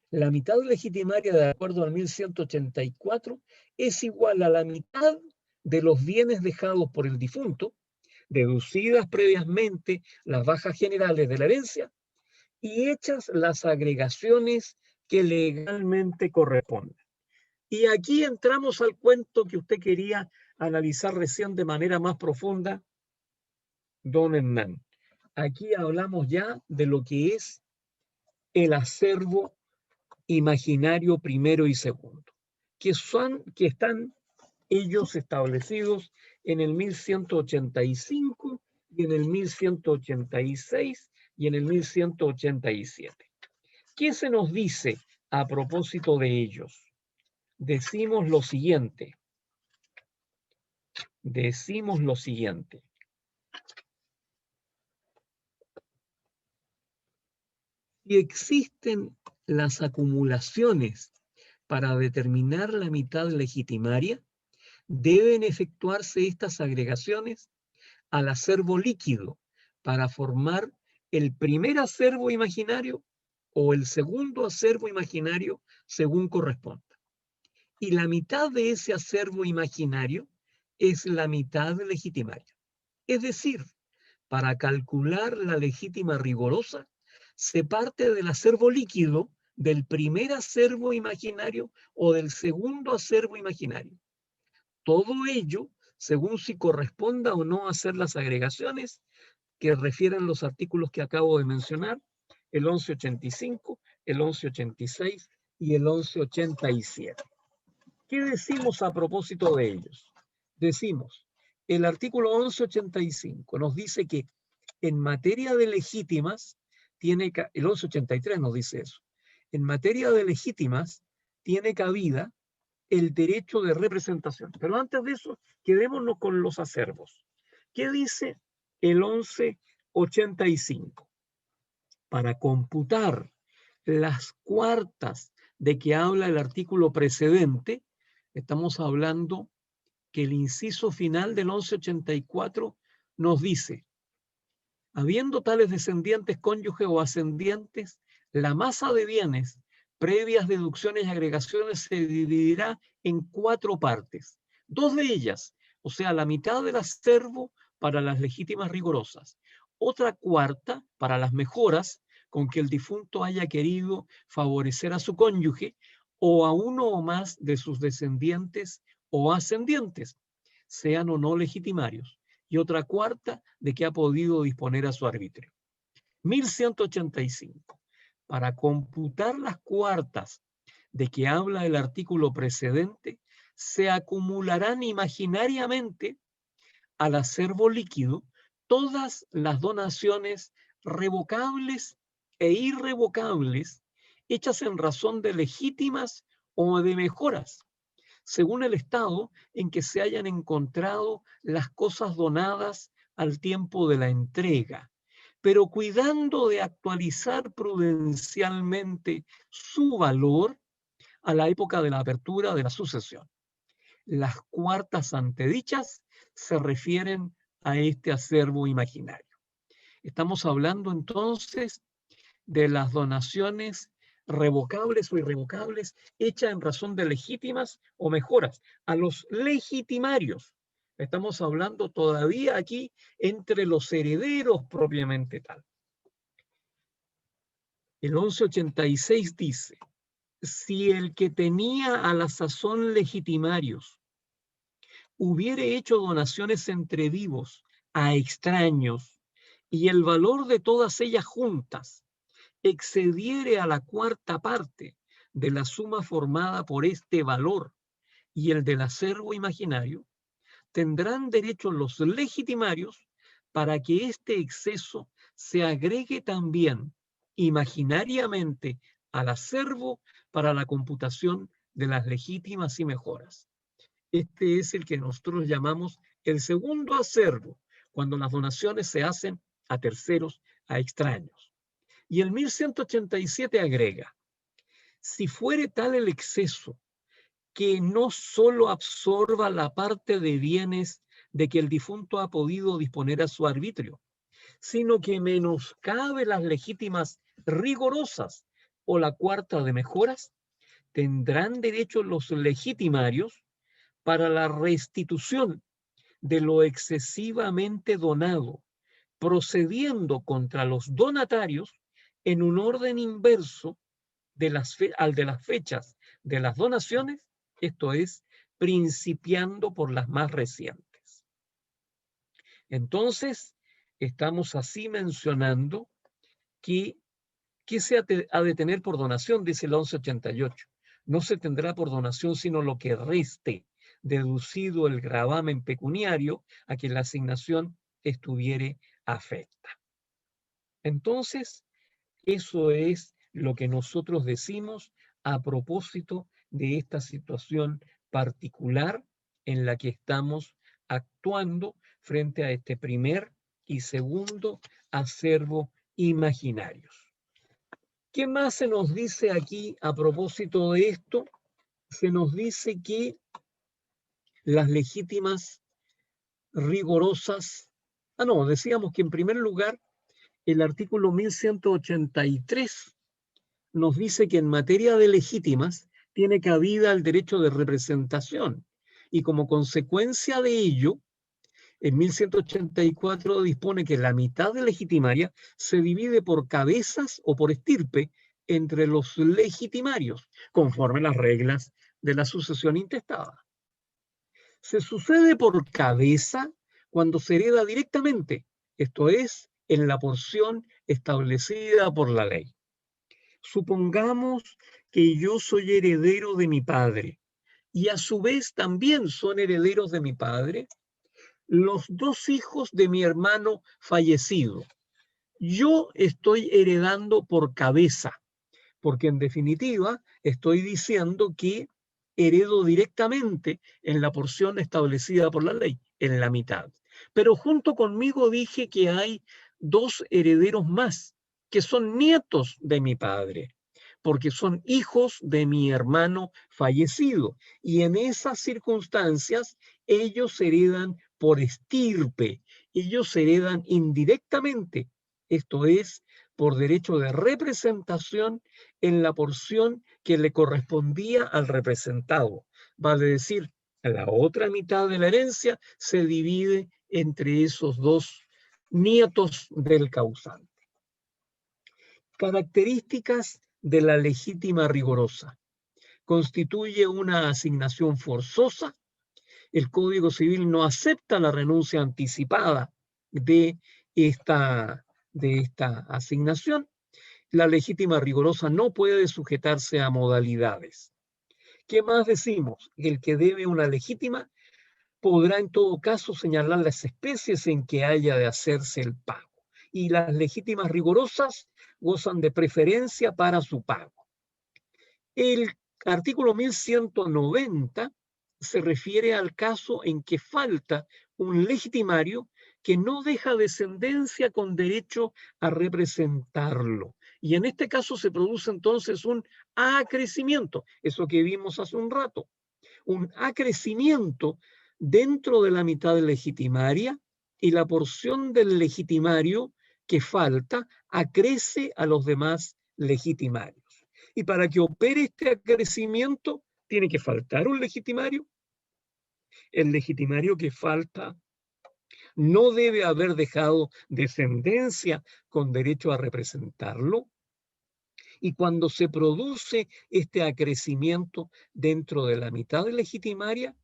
La mitad legitimaria, de acuerdo al 1184, es igual a la mitad de los bienes dejados por el difunto, deducidas previamente las bajas generales de la herencia y hechas las agregaciones que legalmente corresponden. Y aquí entramos al cuento que usted quería analizar recién de manera más profunda, don Hernán. Aquí hablamos ya de lo que es el acervo imaginario primero y segundo, que están ellos establecidos en el 1185 y en el 1186 y en el 1187. ¿Qué se nos dice a propósito de ellos? Decimos lo siguiente. Si existen las acumulaciones para determinar la mitad legitimaria, deben efectuarse estas agregaciones al acervo líquido para formar el primer acervo imaginario o el segundo acervo imaginario según corresponda. Y la mitad de ese acervo imaginario es la mitad legitimaria. Es decir, para calcular la legítima rigorosa, se parte del acervo líquido del primer acervo imaginario o del segundo acervo imaginario. Todo ello según si corresponda o no hacer las agregaciones que refieren los artículos que acabo de mencionar, el 1185, el 1186 y el 1187. ¿Qué decimos a propósito de ellos? Decimos, el artículo 1185 nos dice que en materia de legítimas, el 1183 nos dice eso, en materia de legítimas tiene cabida el derecho de representación. Pero antes de eso, quedémonos con los acervos. ¿Qué dice el 1185? Para computar las cuartas de que habla el artículo precedente, estamos hablando que el inciso final del 1184 nos dice, habiendo tales descendientes, cónyuge o ascendientes, la masa de bienes previas deducciones y agregaciones se dividirá en 4 partes. 2 de ellas, o sea, la mitad del acervo para las legítimas rigorosas. Otra cuarta para las mejoras con que el difunto haya querido favorecer a su cónyuge o a uno o más de sus descendientes o ascendientes, sean o no legitimarios. Y otra cuarta de que ha podido disponer a su arbitrio. 1185. Para computar las cuartas de que habla el artículo precedente, se acumularán imaginariamente al acervo líquido todas las donaciones revocables e irrevocables hechas en razón de legítimas o de mejoras, según el estado en que se hayan encontrado las cosas donadas al tiempo de la entrega, pero cuidando de actualizar prudencialmente su valor a la época de la apertura de la sucesión. Las cuartas antedichas se refieren a este acervo imaginario. Estamos hablando entonces de las donaciones revocables o irrevocables hechas en razón de legítimas o mejoras a los legitimarios. Estamos hablando todavía aquí entre los herederos propiamente tal. El 1186 dice, si el que tenía a la sazón legitimarios hubiere hecho donaciones entre vivos a extraños y el valor de todas ellas juntas excediere a la cuarta parte de la suma formada por este valor y el del acervo imaginario, tendrán derecho los legitimarios para que este exceso se agregue también imaginariamente al acervo para la computación de las legítimas y mejoras. Este es el que nosotros llamamos el segundo acervo, cuando las donaciones se hacen a terceros, a extraños. Y el 1187 agrega, si fuere tal el exceso que no solo absorba la parte de bienes de que el difunto ha podido disponer a su arbitrio, sino que menoscabe las legítimas rigorosas o la cuarta de mejoras, tendrán derecho los legitimarios para la restitución de lo excesivamente donado, procediendo contra los donatarios en un orden inverso al de las fechas de las donaciones, esto es, principiando por las más recientes. Entonces, estamos así mencionando que se ha de tener por donación, dice el 1188. No se tendrá por donación sino lo que reste, deducido el gravamen pecuniario a que la asignación estuviere afecta. Entonces, eso es lo que nosotros decimos a propósito de esta situación particular en la que estamos actuando frente a este primer y segundo acervo imaginarios. ¿Qué más se nos dice aquí a propósito de esto? Se nos dice que las legítimas rigorosas, decíamos que en primer lugar el artículo 1183 nos dice que en materia de legítimas tiene cabida el derecho de representación y como consecuencia de ello, en 1184 dispone que la mitad de legitimaria se divide por cabezas o por estirpe entre los legitimarios, conforme las reglas de la sucesión intestada. Se sucede por cabeza cuando se hereda directamente, esto es, en la porción establecida por la ley. Supongamos que yo soy heredero de mi padre y a su vez también son herederos de mi padre los dos hijos de mi hermano fallecido. Yo estoy heredando por cabeza, porque en definitiva estoy diciendo que heredo directamente en la porción establecida por la ley, en la mitad. Pero junto conmigo dije que hay dos herederos más, que son nietos de mi padre, porque son hijos de mi hermano fallecido. Y en esas circunstancias, ellos heredan por estirpe, ellos heredan indirectamente, esto es, por derecho de representación en la porción que le correspondía al representado. Vale decir, la otra mitad de la herencia se divide entre esos dos nietos del causante. Características de la legítima rigorosa. Constituye una asignación forzosa. El Código Civil no acepta la renuncia anticipada de esta asignación. La legítima rigorosa no puede sujetarse a modalidades. ¿Qué más decimos? El que debe una legítima podrá en todo caso señalar las especies en que haya de hacerse el pago. Y las legítimas rigorosas gozan de preferencia para su pago. El artículo 1190 se refiere al caso en que falta un legitimario que no deja descendencia con derecho a representarlo. Y en este caso se produce entonces un acrecimiento, eso que vimos hace un rato, un acrecimiento dentro de la mitad legitimaria y la porción del legitimario que falta acrece a los demás legitimarios. Y para que opere este acrecimiento, tiene que faltar un legitimario. El legitimario que falta no debe haber dejado descendencia con derecho a representarlo. Y cuando se produce este acrecimiento dentro de la mitad legitimaria,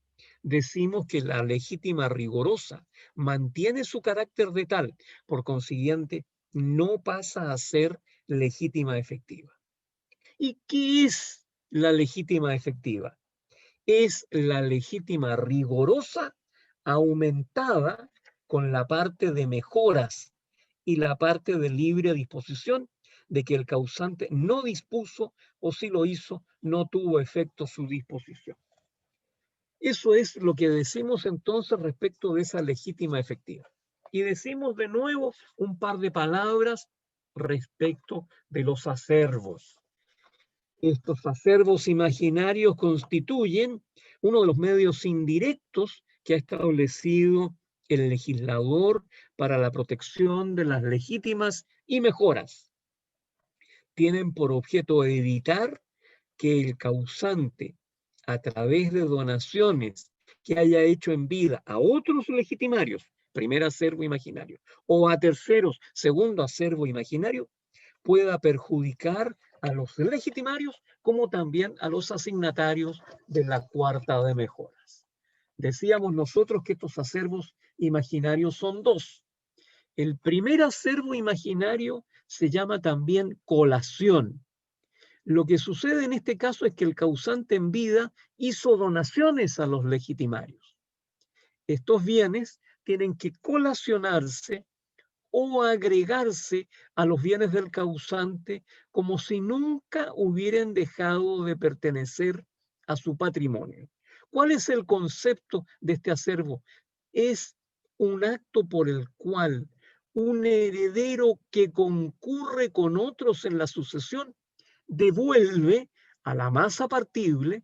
decimos que la legítima rigorosa mantiene su carácter de tal, por consiguiente, no pasa a ser legítima efectiva. ¿Y qué es la legítima efectiva? Es la legítima rigorosa aumentada con la parte de mejoras y la parte de libre disposición de que el causante no dispuso o si lo hizo no tuvo efecto su disposición. Eso es lo que decimos entonces respecto de esa legítima efectiva. Y decimos de nuevo un par de palabras respecto de los acervos. Estos acervos imaginarios constituyen uno de los medios indirectos que ha establecido el legislador para la protección de las legítimas y mejoras. Tienen por objeto evitar que el causante, a través de donaciones que haya hecho en vida a otros legitimarios, primer acervo imaginario, o a terceros, segundo acervo imaginario, pueda perjudicar a los legitimarios como también a los asignatarios de la cuarta de mejoras. Decíamos nosotros que estos acervos imaginarios son dos. El primer acervo imaginario se llama también colación. Lo que sucede en este caso es que el causante en vida hizo donaciones a los legitimarios. Estos bienes tienen que colacionarse o agregarse a los bienes del causante como si nunca hubieran dejado de pertenecer a su patrimonio. ¿Cuál es el concepto de este acervo? Es un acto por el cual un heredero que concurre con otros en la sucesión devuelve a la masa partible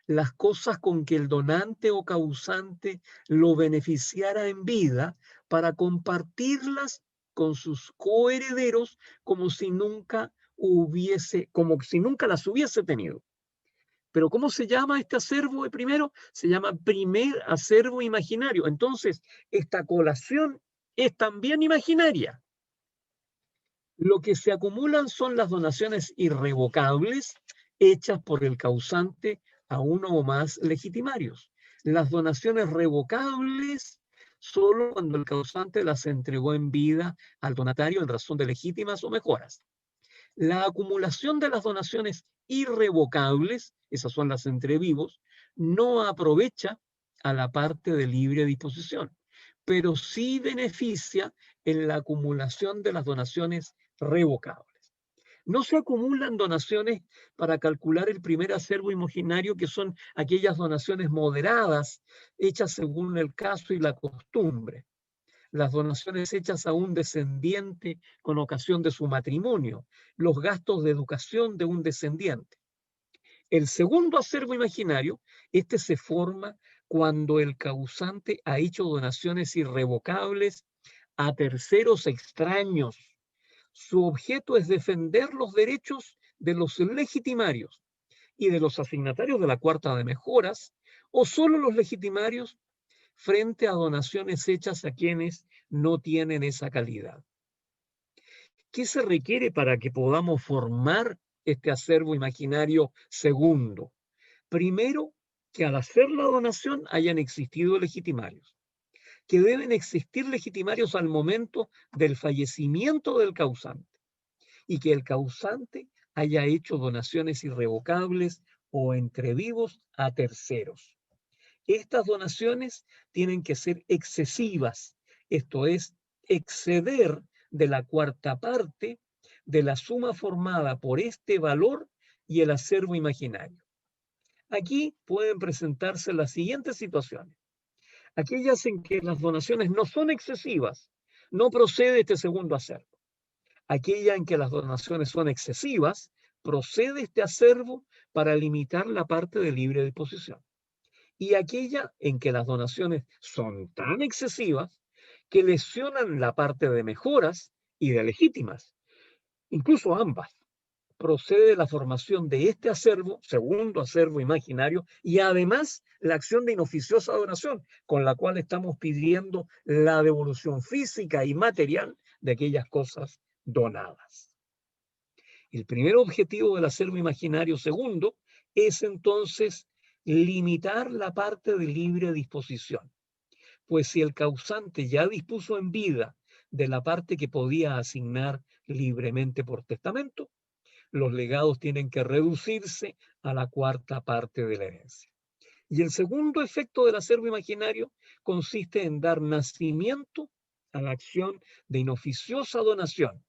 las cosas con que el donante o causante lo beneficiara en vida para compartirlas con sus coherederos como si nunca las hubiese tenido. Pero ¿cómo se llama este acervo de primero? Se llama primer acervo imaginario. Entonces, esta colación es también imaginaria. Lo que se acumulan son las donaciones irrevocables hechas por el causante a uno o más legitimarios. Las donaciones revocables solo cuando el causante las entregó en vida al donatario en razón de legítimas o mejoras. La acumulación de las donaciones irrevocables, esas son las entre vivos, no aprovecha a la parte de libre disposición, pero sí beneficia en la acumulación de las donaciones revocables. No se acumulan donaciones para calcular el primer acervo imaginario, que son aquellas donaciones moderadas, hechas según el caso y la costumbre. Las donaciones hechas a un descendiente con ocasión de su matrimonio, los gastos de educación de un descendiente. El segundo acervo imaginario, este se forma cuando el causante ha hecho donaciones irrevocables a terceros extraños. Su objeto es defender los derechos de los legitimarios y de los asignatarios de la cuarta de mejoras, o solo los legitimarios frente a donaciones hechas a quienes no tienen esa calidad. ¿Qué se requiere para que podamos formar este acervo imaginario segundo? Primero, que al hacer la donación hayan existido legitimarios, que deben existir legitimarios al momento del fallecimiento del causante y que el causante haya hecho donaciones irrevocables o entre vivos a terceros. Estas donaciones tienen que ser excesivas, esto es, exceder de la cuarta parte de la suma formada por este valor y el acervo imaginario. Aquí pueden presentarse las siguientes situaciones. Aquellas en que las donaciones no son excesivas, no procede este segundo acervo. Aquella en que las donaciones son excesivas, procede este acervo para limitar la parte de libre disposición. Y aquella en que las donaciones son tan excesivas que lesionan la parte de mejoras y de legítimas, incluso ambas. Procede la formación de este acervo, segundo acervo imaginario, y además la acción de inoficiosa donación, con la cual estamos pidiendo la devolución física y material de aquellas cosas donadas. El primer objetivo del acervo imaginario segundo es entonces limitar la parte de libre disposición. Pues si el causante ya dispuso en vida de la parte que podía asignar libremente por testamento, los legados tienen que reducirse a la cuarta parte de la herencia. Y el segundo efecto del acervo imaginario consiste en dar nacimiento a la acción de inoficiosa donación.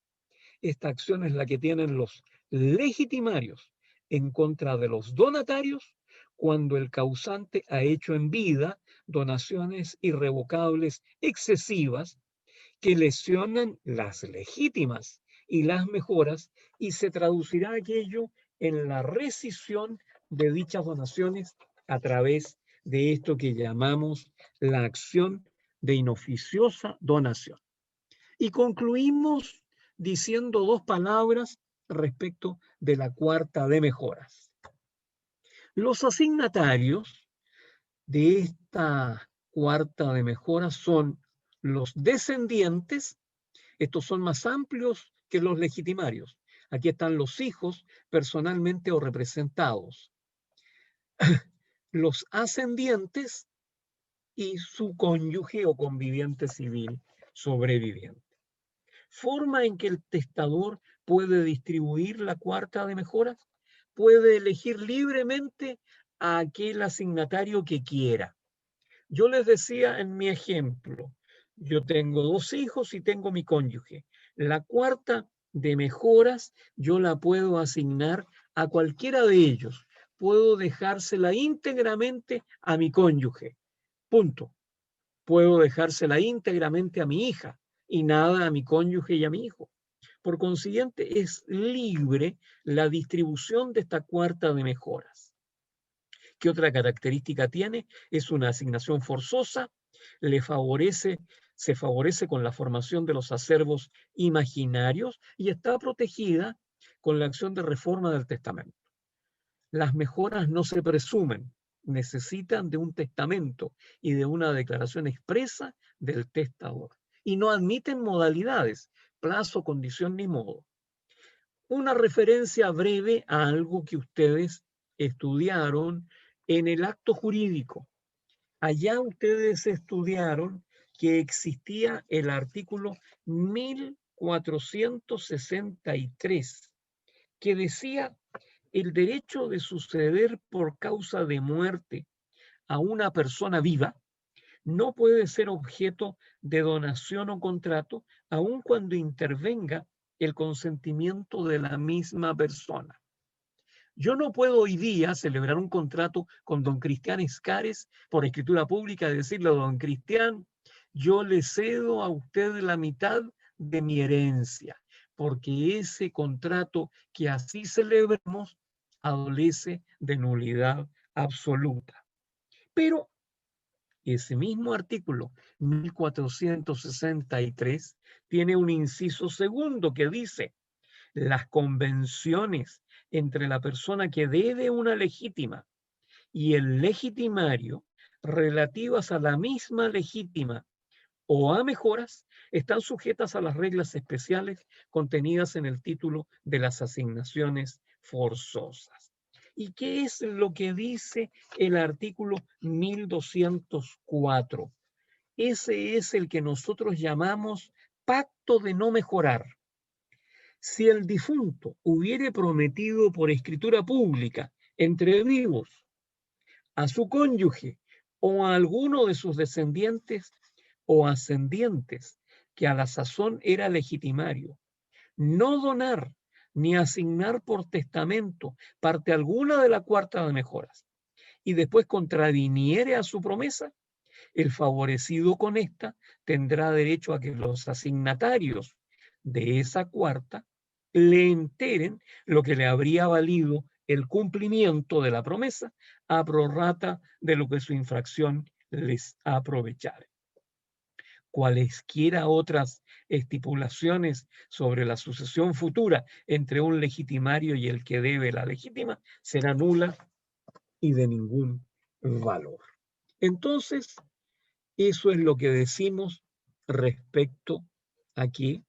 Esta acción es la que tienen los legitimarios en contra de los donatarios cuando el causante ha hecho en vida donaciones irrevocables excesivas que lesionan las legítimas y las mejoras, y se traducirá aquello en la rescisión de dichas donaciones a través de esto que llamamos la acción de inoficiosa donación. Y concluimos diciendo dos palabras respecto de la cuarta de mejoras. Los asignatarios de esta cuarta de mejoras son los descendientes. Estos son más amplios que los legitimarios. Aquí están los hijos personalmente o representados, los ascendientes y su cónyuge o conviviente civil sobreviviente. Forma en que el testador puede distribuir la cuarta de mejoras, puede elegir libremente a aquel asignatario que quiera. Yo les decía en mi ejemplo, yo tengo 2 hijos y tengo mi cónyuge. La cuarta de mejoras yo la puedo asignar a cualquiera de ellos. Puedo dejársela íntegramente a mi cónyuge. Punto. Puedo dejársela íntegramente a mi hija y nada a mi cónyuge y a mi hijo. Por consiguiente, es libre la distribución de esta cuarta de mejoras. ¿Qué otra característica tiene? Es una asignación forzosa, se favorece con la formación de los acervos imaginarios y está protegida con la acción de reforma del testamento. Las mejoras no se presumen, necesitan de un testamento y de una declaración expresa del testador. Y no admiten modalidades, plazo, condición ni modo. Una referencia breve a algo que ustedes estudiaron en el acto jurídico. Allá ustedes estudiaron que existía el artículo 1463, que decía: el derecho de suceder por causa de muerte a una persona viva no puede ser objeto de donación o contrato, aun cuando intervenga el consentimiento de la misma persona. Yo no puedo hoy día celebrar un contrato con don Cristian Escares por escritura pública y decirle a don Cristian: yo le cedo a usted la mitad de mi herencia, porque ese contrato que así celebremos adolece de nulidad absoluta. Pero ese mismo artículo 1463 tiene un inciso segundo que dice: las convenciones entre la persona que debe una legítima y el legitimario relativas a la misma legítima o a mejoras están sujetas a las reglas especiales contenidas en el título de las asignaciones forzosas. ¿Y qué es lo que dice el artículo 1204? Ese es el que nosotros llamamos pacto de no mejorar. Si el difunto hubiere prometido por escritura pública entre vivos a su cónyuge o a alguno de sus descendientes o ascendientes que a la sazón era legitimario, no donar ni asignar por testamento parte alguna de la cuarta de mejoras, y después contraviniere a su promesa, el favorecido con esta tendrá derecho a que los asignatarios de esa cuarta le enteren lo que le habría valido el cumplimiento de la promesa a prorrata de lo que su infracción les aprovechare. Cualesquiera otras estipulaciones sobre la sucesión futura entre un legitimario y el que debe la legítima será nula y de ningún valor. Entonces, eso es lo que decimos respecto a que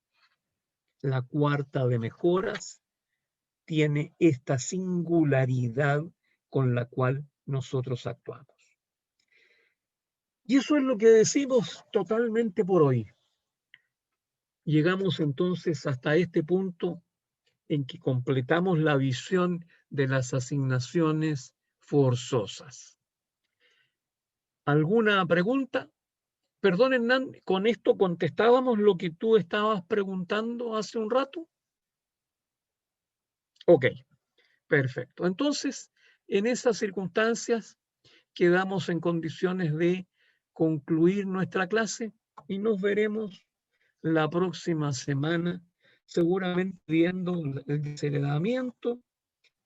la cuarta de mejoras tiene esta singularidad con la cual nosotros actuamos. Y eso es lo que decimos totalmente por hoy. Llegamos entonces hasta este punto en que completamos la visión de las asignaciones forzosas. ¿Alguna pregunta? Perdón, Hernán, ¿con esto contestábamos lo que tú estabas preguntando hace un rato? Ok, perfecto. Entonces, en esas circunstancias, quedamos en condiciones de concluir nuestra clase y nos veremos la próxima semana seguramente viendo el desheredamiento,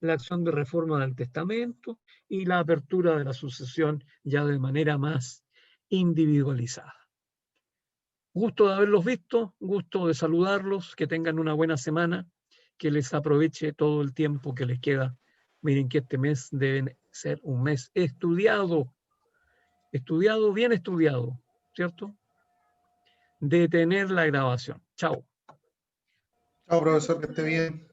la acción de reforma del testamento y la apertura de la sucesión ya de manera más individualizada. Gusto de haberlos visto, gusto de saludarlos, que tengan una buena semana, que les aproveche todo el tiempo que les queda. Miren que este mes debe ser un mes estudiado, bien estudiado, ¿cierto? Detener la grabación. Chao. Chao, profesor, que esté bien.